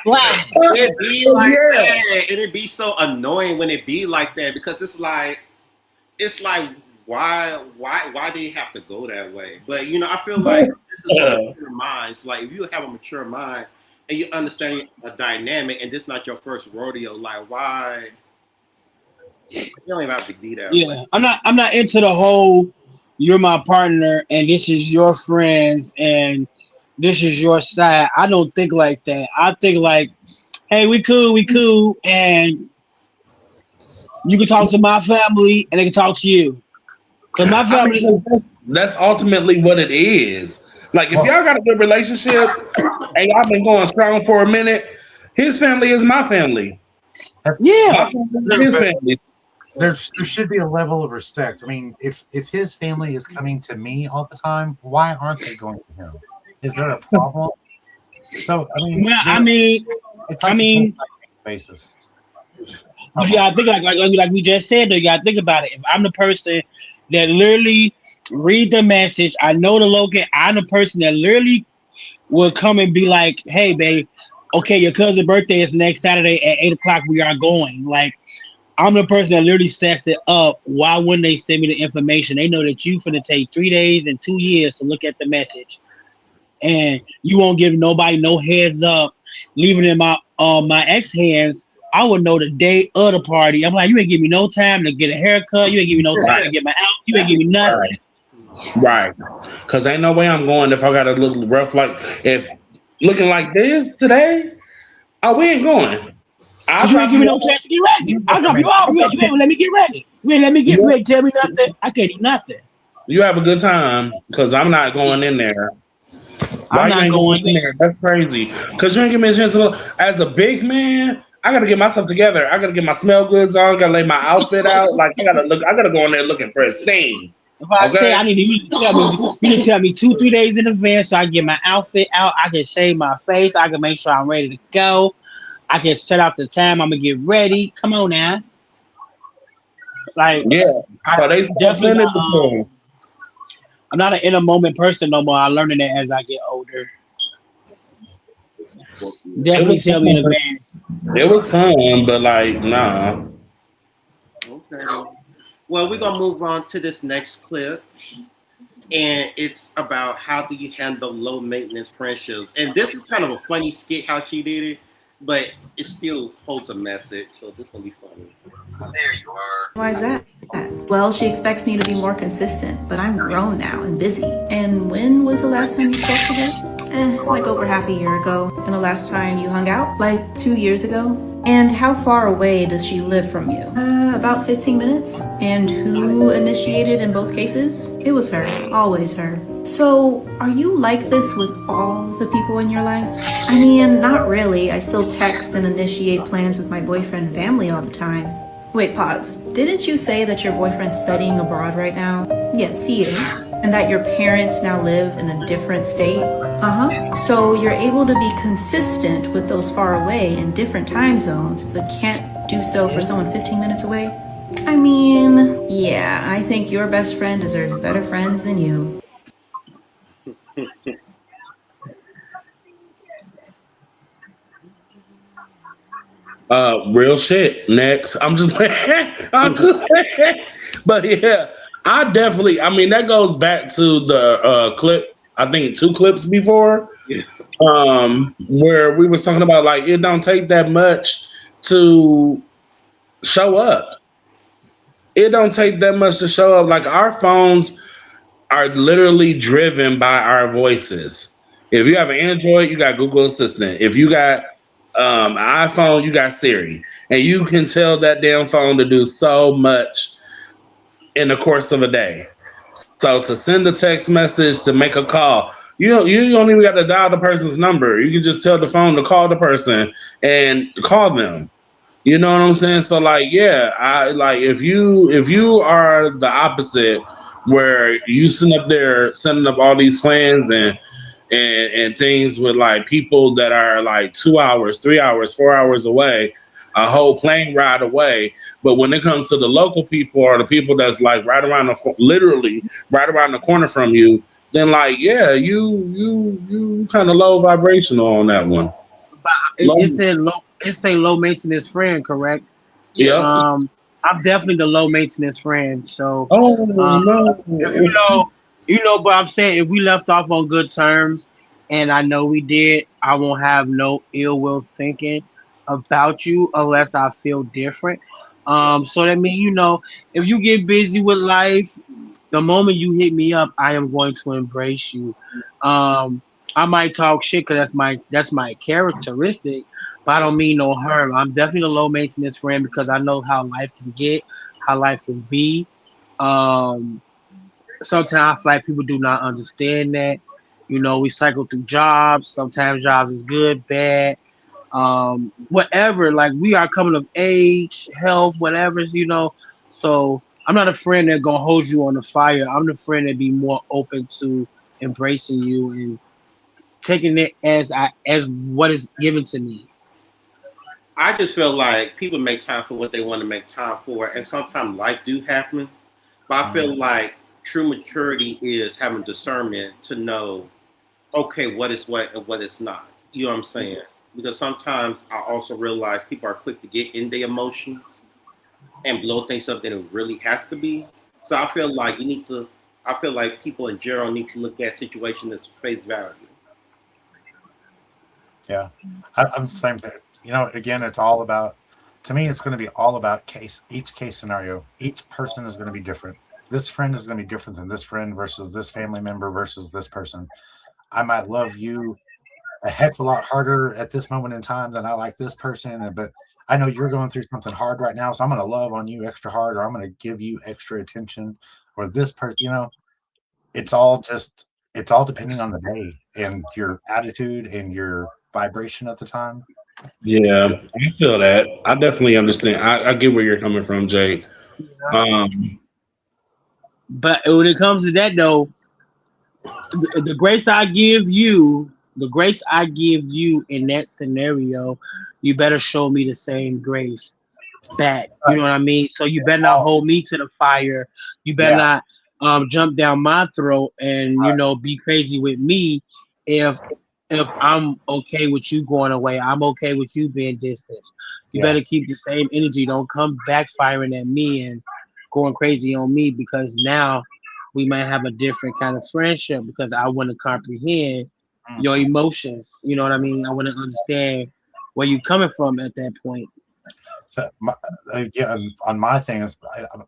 flash, flash. It be Oh, like yeah. that, and it be so annoying when it be like that because it's like why do you have to go that way? But I feel like this is for mature minds. Like if you have a mature mind and you understand a dynamic, and this not your first rodeo, like why you don't even have to be that way. Yeah, I'm not into the whole. You're my partner, and this is your friends, and this is your side. I don't think like that. I think like, hey, we cool, and you can talk to my family, and they can talk to you. Cause my I mean, family, that's ultimately what it is. Like, if Well, y'all got a good relationship and y'all been going strong for a minute, his family is my family. yeah, My family is true, his but family. there should be a level of respect. I mean, if his family is coming to me all the time, why aren't they going to him? Is there a problem? So I mean, well, it's I like a case mean, by case basis. but you gotta think like we just said. Though you gotta think about it. If I'm the person that literally read the message, I know the local. I'm the person that literally will come and be like, "Hey, babe, okay, your cousin's birthday is next Saturday at 8 o'clock. We are going." Like, I'm the person that literally sets it up. Why wouldn't they send me the information? They know that you finna take 3 days and 2 years to look at the message, and you won't give nobody no heads up, leaving it in my ex hands. I would know the day of the party. I'm like, you ain't give me no time to get a haircut. You ain't give me no time Right, to get my out. You ain't give me right, nothing. right. Because ain't no way I'm going if I got to look rough like if looking like this today. Oh, we ain't going. I'll Cause you ain't drop give you me no off. chance to get ready. You I'll never drop you make off. I'll drop You you. ain't let me get ready. You ain't let me get You, ready. Tell me nothing. I can't do nothing. you have a good time because I'm not going in there. I'm Why you not ain't going going in there. there? That's crazy. Because you ain't give me a chance to look. As a big man, I gotta get myself together. I gotta get my smell goods on. Gotta lay my outfit out. Like I gotta look. I gotta go in there looking pristine. If I say Okay. I need to, you need to tell me 2, 3 days in advance so I can get my outfit out. I can shave my face. I can make sure I'm ready to go. I can set out the time I'm gonna get ready. Come on now, like Yeah. I So they start definitely sending not. it to him. I'm not an in a moment person no more. I'm learning that as I get older. It Definitely was tell me in fun. advance. It was fun, but like, nah. Okay. Well, we're gonna move on to this next clip, and it's about how do you handle low maintenance friendships. And this is kind of a funny skit how she did it, but it still holds a message. So this is gonna be funny. Why is that? Well, she expects me to be more consistent, but I'm grown now and busy. And when was the last time you spoke to her? Like over half a year ago. And the last time you hung out? Like 2 years ago. And how far away does she live from you? About 15 minutes. And who initiated in both cases? It was her. Always her. So, are you like this with all the people in your life? I mean, not really. I still text and initiate plans with my boyfriend and family all the time. Wait, pause. Didn't you say that your boyfriend's studying abroad right now? Yes, he is. And that your parents now live in a different state? Uh-huh. So you're able to be consistent with those far away in different time zones, but can't do so for someone 15 minutes away? I mean, yeah, I think your best friend deserves better friends than you. Real shit. Next, I'm just I'm but yeah, I definitely. I mean, that goes back to the clip. I think 2 clips before, Yeah. where we was talking about like it don't take that much to show up. It don't take that much to show up. Like our phones are literally driven by our voices. If you have an Android, you got Google Assistant. If you got an iPhone, you got Siri, and you can tell that damn phone to do so much in the course of a day. So to send a text message, to make a call, you don't even got to dial the person's number. You can just tell the phone to call the person and call them. You know what I'm saying? So like, yeah, I like if you are the opposite where you sitting up there setting up all these plans and things with like people that are like 2 hours, 3 hours, 4 hours away, a whole plane ride away. But when it comes to the local people or the people that's like right around literally right around the corner from you, then like yeah, you kind of low vibrational on that one. But it, Low, it said low. It say low maintenance friend, correct? Yeah. yep. I'm definitely the low maintenance friend. So, Oh um, if no. but I'm saying if we left off on good terms, and I know we did, I won't have no ill will thinking about you unless I feel different. So that means if you get busy with life, the moment you hit me up, I am going to embrace you. Um, I might talk shit because that's my characteristic, but I don't mean no harm. I'm definitely a low maintenance friend because I know how life can get, how life can be. Um, Sometimes I feel like people do not understand that. We cycle through jobs. Sometimes jobs is good, bad, whatever. Like we are coming of age, health, whatever. So I'm not a friend that gonna hold you on the fire. I'm the friend that be more open to embracing you and taking it as what is given to me. I just feel like people make time for what they want to make time for, and sometimes life do happen. But I feel like true maturity is having discernment to know, okay, what is what and what is not. You know what I'm saying? Because sometimes I also realize people are quick to get in their emotions and blow things up than it really has to be. So I feel like you need to. I feel like people in general need to look at situations as face value. Yeah, I'm the same thing. Again, it's all about. To me, it's going to be all about each case scenario. Each person is going to be different. This friend is going to be different than this friend versus this family member versus this person. I might love you a heck of a lot harder at this moment in time than I like this person, but I know you're going through something hard right now, so I'm going to love on you extra hard, or I'm going to give you extra attention, or this person. It's all just it's all depending on the day and your attitude and your vibration at the time. Yeah, I feel that. I definitely understand. I get where you're coming from, Jay. Um, But when it comes to that though, the grace I give you, the grace I give you in that scenario, you better show me the same grace back. You know what I mean? So you better not hold me to the fire. You better Yeah, not jump down my throat and be crazy with me if I'm okay with you going away. I'm okay with you being distant. You yeah. better keep the same energy. Don't come backfiring at me and going crazy on me because now we might have a different kind of friendship because I want to comprehend your Mhm. emotions. You know what I mean? I want to understand where you're coming from at that point. So again, on my thing is,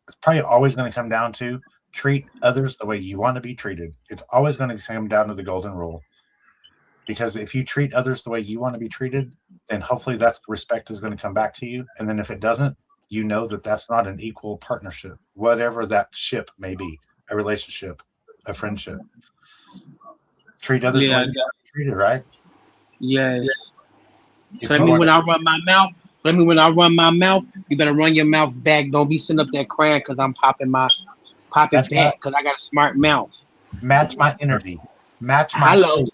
it's probably always going to come down to treat others the way you want to be treated. It's always going to come down to the golden rule. Because if you treat others the way you want to be treated, then hopefully that's respect is going to come back to you. And then if it doesn't, you know that that's not an equal partnership, whatever that ship may be, a relationship, a friendship. Treat others the way Yeah, you want to be treated, right? yes. So If that you mean want, when I run my mouth, you better run your mouth back. Don't be sitting up there crying because I'm popping match my back because I got a smart mouth. match my energy, match my Hello. crazy,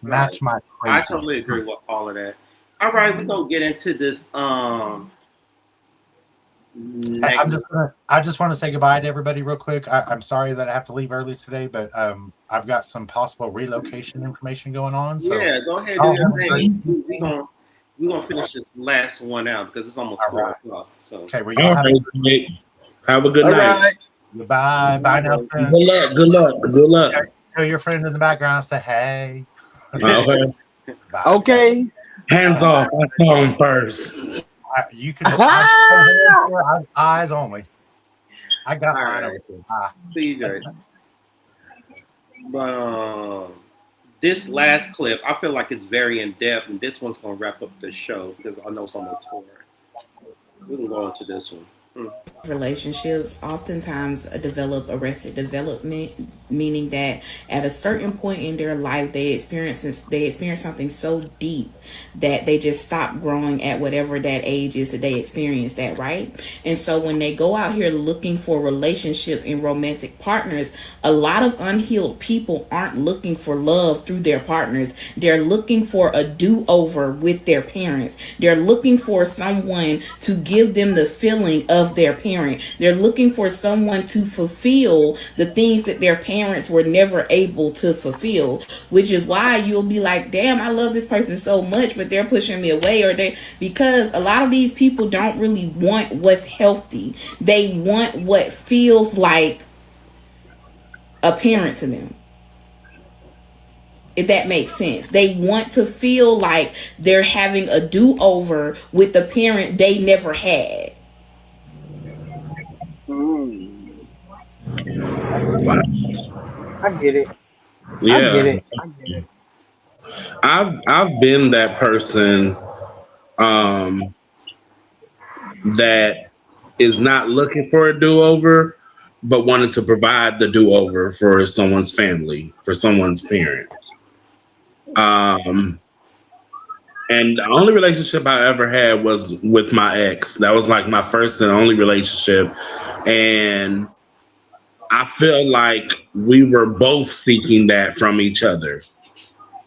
Right. match my I crazy. totally agree with all of that. All right, we're gonna get into this Hey, next. I just want to say goodbye to everybody real quick. I'm sorry that I have to leave early today, but I've got some possible relocation information going on. So Yeah, go ahead and do y'all your have a great thing. We're evening. gonna finish this last one out because it's almost All 4 right. o'clock. So Okay. Well, y'all all have a right, Jay. Have a good All night. right. goodbye. Bye now, bye, friend. Good luck. Good luck. Good luck. Tell your friend in the background, say hey. Okay. Bye. Okay. Hands off. I saw him first. You can. I'm still hands here. Eyes only. I got all mine right. over here. Bye. See you guys. But this last clip, I feel like it's very in depth, and this one's gonna wrap up the show because I know it's almost 4. We can go into this one. Mm. Relationships oftentimes develop arrested development, meaning that at a certain point in their life they experience something so deep that they just stop growing at whatever that age is that they experience that, right? And so when they go out here looking for relationships and romantic partners, a lot of unhealed people aren't looking for love through their partners. They're looking for a do-over with their parents. They're looking for someone to give them the feeling of their parent. They're looking for someone to fulfill the things that their parents were never able to fulfill, which is why you'll be like, damn, I love this person so much, but they're pushing me away, or they, because a lot of these people don't really want what's healthy. They want what feels like a parent to them, if that makes sense. They want to feel like they're having a do-over with the parent they never had. Mm. I get it. I get Yeah, it. I get it. I've been that person um, that is not looking for a do over, but wanted to provide the do over for someone's family, for someone's parent. Um, and the only relationship I ever had was with my ex. That was like my first and only relationship. And I feel like we were both seeking that from each other.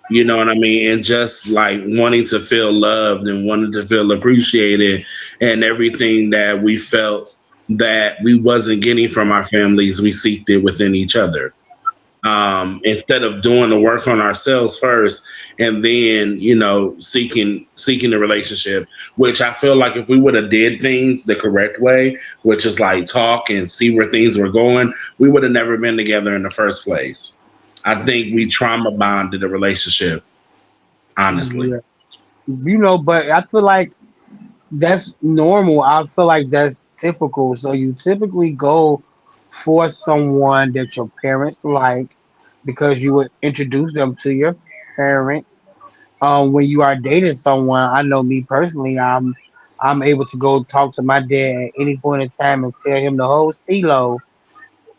You know what I mean? And just like wanting to feel loved and wanting to feel appreciated and everything that we felt that we wasn't getting from our families, we seeked it within each other. Instead of doing the work on ourselves first and then, seeking the relationship, which I feel like if we would have did things the correct way, which is like talk and see where things were going, we would have never been together in the first place. I think we trauma bonded the relationship, honestly. Yeah. But I feel like that's normal. I feel like that's typical. So you typically go for someone that your parents like because you would introduce them to your parents. When you are dating someone, I know me personally, I'm able to go talk to my dad at any point in time and tell him the whole stilo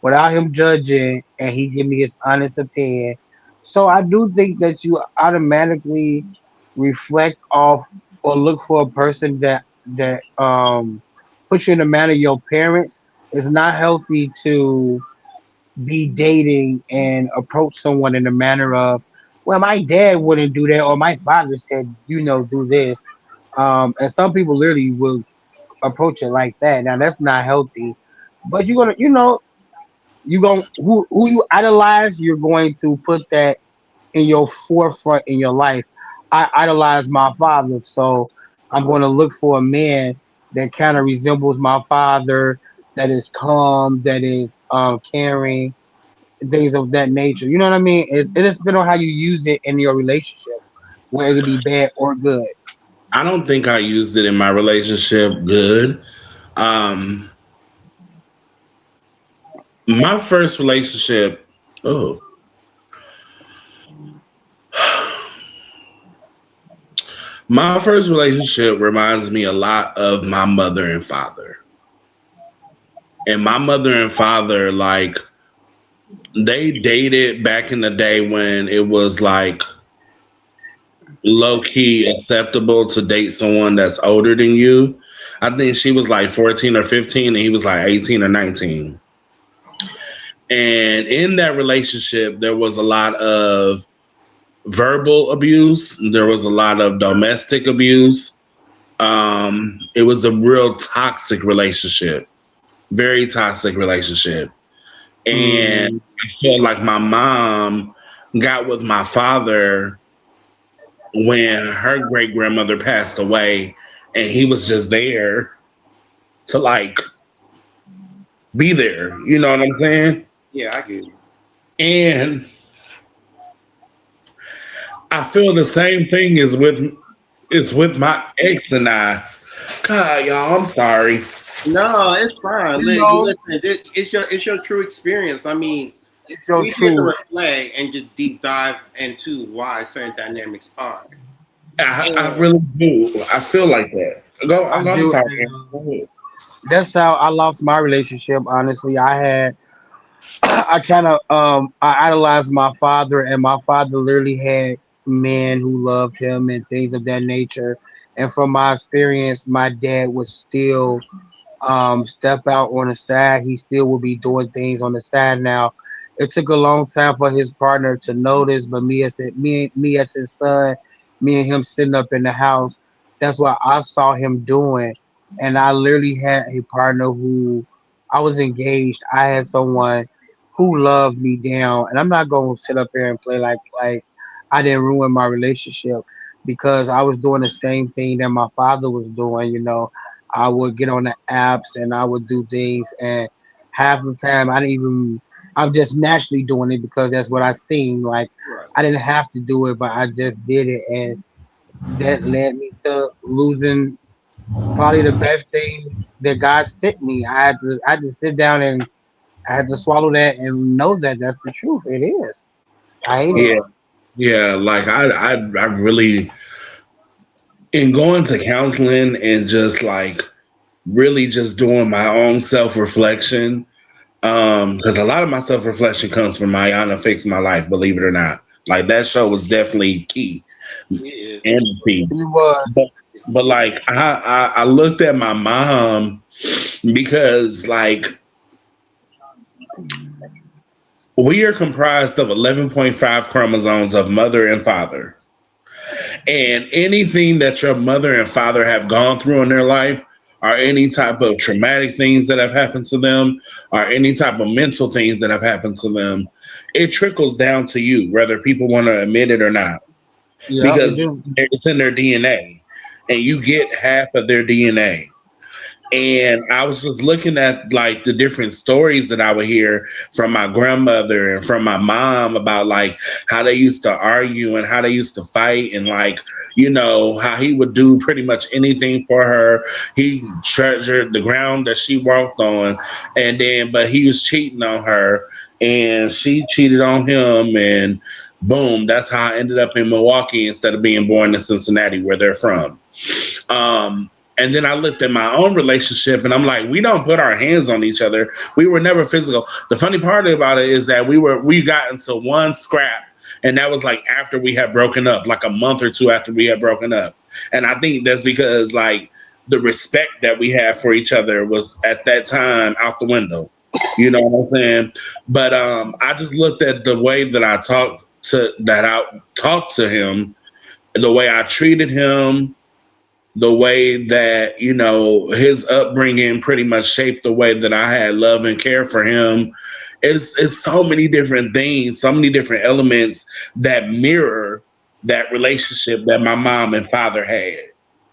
without him judging, and he give me his honest opinion. So I do think that you automatically reflect off or look for a person that puts you in the manner of your parents. It's not healthy to be dating and approach someone in the manner of, well, my dad wouldn't do that, or my father said, do this. And some people literally will approach it like that. Now that's not healthy. But you're gonna, you going who you idolize, you're going to put that in your forefront in your life. I idolize my father, so I'm going to look for a man that kind of resembles my father, that is calm, that is caring, things of that nature. You know what I mean? It is depending on how you use it in your relationship, whether it be bad or good. I don't think I used it in my relationship good. Um, my first relationship, oh, my first relationship reminds me a lot of my mother and father. And my mother and father, like, they dated back in the day when it was like low key acceptable to date someone that's older than you. I think she was like 14 or 15 and he was like 18 or 19. And in that relationship, there was a lot of verbal abuse, there was a lot of domestic abuse. It was a real toxic relationship, very toxic relationship. And Mm, I feel like my mom got with my father when her great grandmother passed away, and he was just there to like be there. You know what I'm saying? Yeah, I get it. And I feel the same thing is with it's with my ex and I. God, y'all, I'm sorry. No, it's fine. you know, Listen, it's your true experience. I mean, it's your we here to truth. reflect and just deep dive into why certain dynamics are. I And really do. I feel like that. Go. I I'm do. sorry. Go ahead. That's how I lost my relationship. Honestly, I had I kind of I idolized my father, and my father literally had men who loved him and things of that nature. And from my experience, my dad was still step out on the side. He still will be doing things on the side now. It took a long time for his partner to notice, but me as his son, me and him sitting up in the house, that's what I saw him doing. And I literally had a partner who I was engaged. I had someone who loved me down, and I'm not gonna sit up here and play like I didn't ruin my relationship because I was doing the same thing that my father was doing. I would get on the apps and I would do things, and half the time I didn't even. I'm just naturally doing it because that's what I seen. Like Right. I didn't have to do it, but I just did it, and that led me to losing probably the best thing that God sent me. I had to sit down and I had to swallow that and know that that's the truth. It is. I hate it. Yeah, yeah. Like I really in going to counseling and just like really just doing my own self reflection. Because a lot of my self reflection comes from Mayana Fix My Life, believe it or not. Like that show was definitely key It is. and key. It But was. but like I looked at my mom because like we are comprised of 11.5 chromosomes of mother and father. And anything that your mother and father have gone through in their life, or any type of traumatic things that have happened to them, or any type of mental things that have happened to them, it trickles down to you, whether people want to admit it or not, Yeah, it because do. it's in their DNA, and you get half of their DNA. And I was just looking at like the different stories that I would hear from my grandmother and from my mom about like how they used to argue and how they used to fight, and like, how he would do pretty much anything for her. He treasured the ground that she walked on, and then but he was cheating on her and she cheated on him, and boom, that's how I ended up in Milwaukee instead of being born in Cincinnati where they're from. And then I looked at my own relationship and I'm like, we don't put our hands on each other. We were never physical. The funny part about it is that we got into one scrap, and that was like after we had broken up, like a month or two after we had broken up. And I think that's because like the respect that we had for each other was at that time out the window. You know what I'm saying? But I just looked at the way that I talked to him, the way I treated him, the way that his upbringing pretty much shaped the way that I had love and care for him. It's so many different things, so many different elements that mirror that relationship that my mom and father had.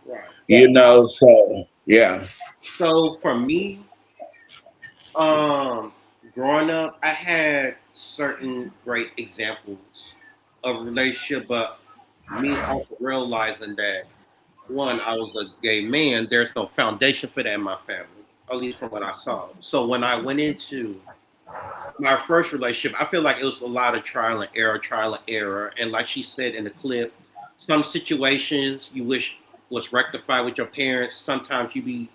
Right. So yeah. So for me, um, growing up, I had certain great examples of relationship, but me also realizing that one, I was a gay man. There's no foundation for that in my family, at least from what I saw. So when I went into my first relationship, I feel like it was a lot of trial and error. And like she said in the clip, some situations you wish was rectified with your parents. Sometimes you be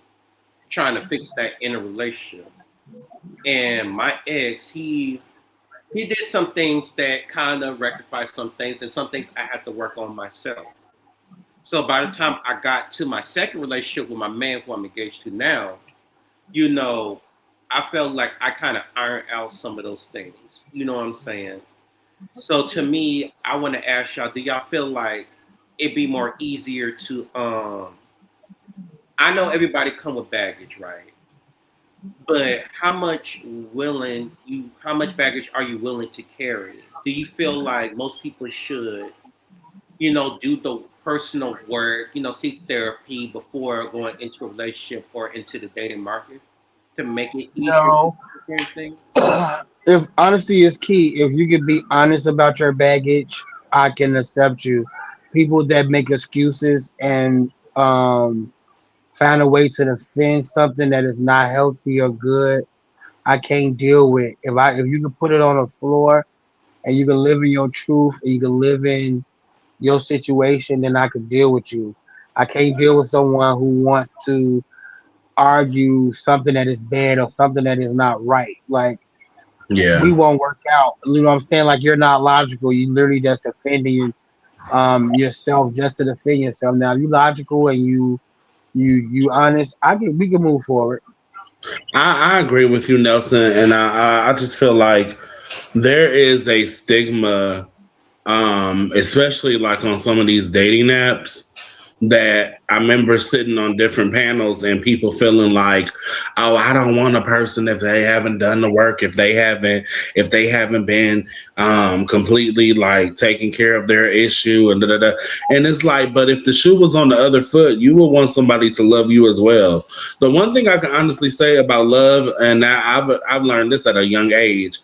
trying to fix that in a relationship. And my ex, he did some things that kind of rectified some things, and some things I had to work on myself. So by the time I got to my second relationship with my man who I'm engaged to now, you know, I felt like I kind of ironed out some of those things. You know what I'm saying? So to me, I want to ask y'all, do y'all feel like it'd be more easier to I know everybody come with baggage, right? But how much baggage are you willing to carry? Do you feel like most people should, do the personal work, seek therapy before going into a relationship or into the dating market to make it easier No. to carry things? If honesty is key, if you can be honest about your baggage, I can accept you. People that make excuses and find a way to defend something that is not healthy or good, I can't deal with. If you can put it on the floor and you can live in your truth and you can live in your situation, then I could deal with you. I can't deal with someone who wants to argue something that is bad or something that is not right. Like we Yeah. won't work out. You know what I'm saying? Like you're not logical. You literally just defending yourself just to defend yourself. Now you logical and you honest. We can move forward. I agree with you, Nelson, and I just feel like there is a stigma, especially like on some of these dating apps, that I remember sitting on different panels and people feeling like, oh, I don't want a person if they haven't done the work, if they haven't been completely like taking care of their issue and da da da. And it's like, but if the shoe was on the other foot, you would want somebody to love you as well. The one thing I can honestly say about love, and I've learned this at a young age,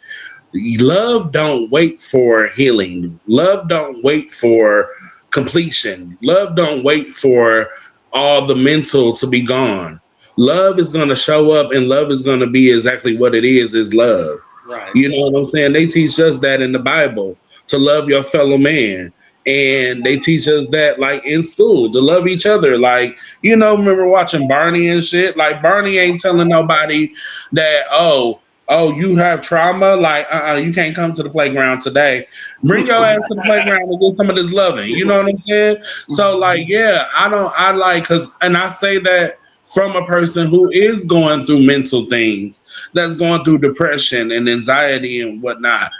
love don't wait for healing. Love don't wait for completion. Love don't wait for all the mental to be gone. Love is going to show up, and love is going to be exactly what it is love. Right. You know what I'm saying? They teach us that in the Bible, to love your fellow man. And they teach us that like in school to love each other. Like, remember watching Barney and shit? Like Barney ain't telling nobody that, oh, you have trauma, like you can't come to the playground today. Bring your ass to the playground and get some of this loving. You know what I'm saying? So like, yeah, I like, cause, and I say that from a person who is going through mental things, that's going through depression and anxiety and whatnot.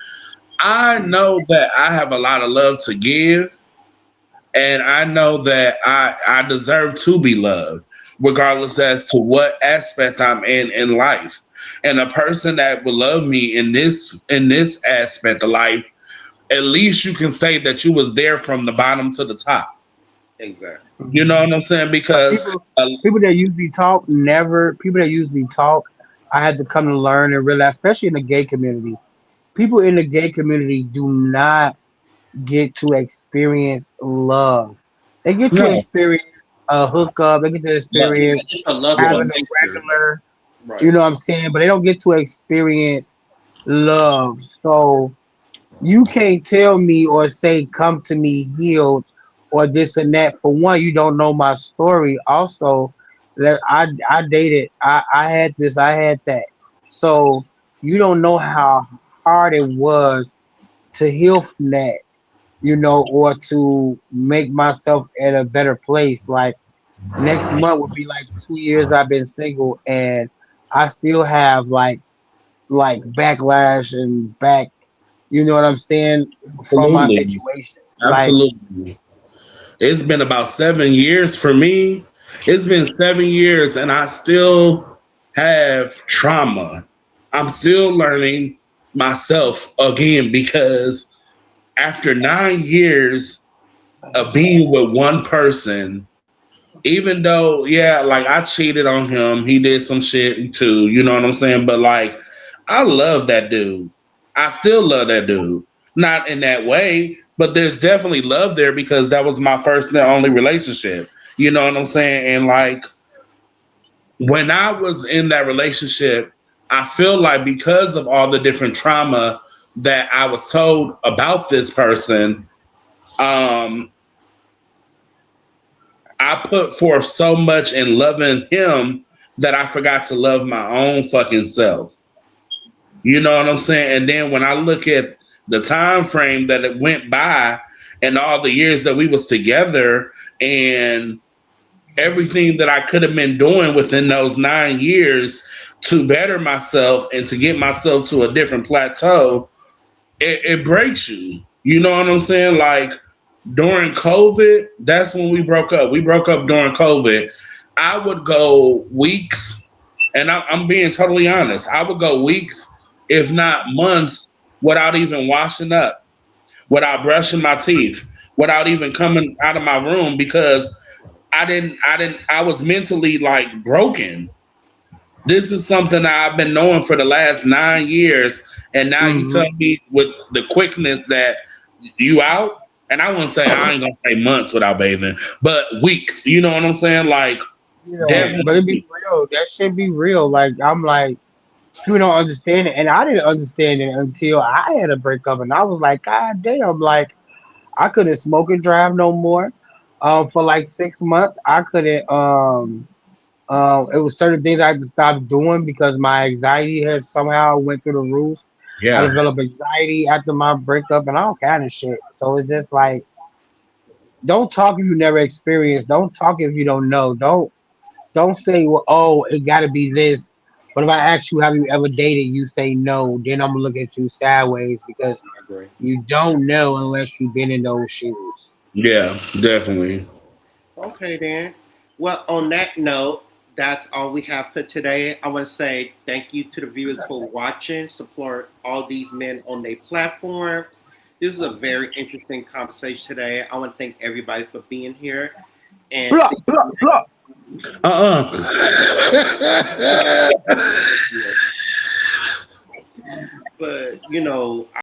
I know that I have a lot of love to give, and I know that I deserve to be loved, regardless as to what aspect I'm in life. And a person that will love me in this aspect of life, at least you can say that you was there from the bottom to the top. Exactly. You know what I'm saying? But Because people that usually talk never. People that usually talk, I had to come to learn and realize, especially in the gay community, people in the gay community do not get to experience love. They get to no, experience a hookup. They get to But it's, experience it's a love of yeah, having a a nature. regular. You Right. know what I'm saying? But they don't get to experience love. So you can't tell me or say come to me healed or this and that. For one, you don't know my story. Also, that I dated, I had this, I had that. So you don't know how hard it was to heal from that, or to make myself at a better place. Like next month would be like 2 years I've been single, and I still have like backlash and back, you know what I'm saying, from my absolutely, situation. Like, absolutely. It's been about 7 years for me. It's been 7 years, and I still have trauma. I'm still learning myself again because after 9 years of being with one person, even though, yeah, like I cheated on him, he did some shit too, you know what I'm saying? But like, I love that dude. I still love that dude. Not in that way, but there's definitely love there because that was my first and only relationship. You know what I'm saying? And like, when I was in that relationship, I feel like because of all the different trauma that I was told about this person, um, I put forth so much in loving him that I forgot to love my own fucking self. You know what I'm saying? And then when I look at the time frame that it went by and all the years that we was together and everything that I could have been doing within those 9 years to better myself and to get myself to a different plateau, it breaks you. You know what I'm saying? Like during COVID, that's when we broke up. We broke up during COVID. I would go weeks, and I'm being totally honest. I would go weeks, if not months, without even washing up, without brushing my teeth, without even coming out of my room because I was mentally like broken. This is something that I've been knowing for the last 9 years. And now you tell mhm. me with the quickness that you out, and I wouldn't say I ain't gonna say months without bathing, but weeks. You know what I'm saying? Like Yeah, but it be definitely. real. That should be real. Like I'm like, people don't understand it, and I didn't understand it until I had a breakup, and I was like, God damn, like I couldn't smoke and drive no more. For like 6 months, I couldn't. It was certain things I had to stop doing because my anxiety has somehow went through the roof. I Yeah. developed anxiety after my breakup and all kind of shit. So it's just like, don't talk if you never experienced. Don't talk if you don't know. Don't say, well, oh, it got to be this. But if I ask you, have you ever dated? You say no. Then I'm gonna look at you sideways because I agree. you don't know unless you've been in those shoes. Yeah, definitely. Okay, then. Well, on that note, that's all we have for today. I want to say thank you to the viewers for watching. Support all these men on their platforms. This is a very interesting conversation today. I want to thank everybody for being here and Blah, see blah, you blah. Uh-uh. next year. But,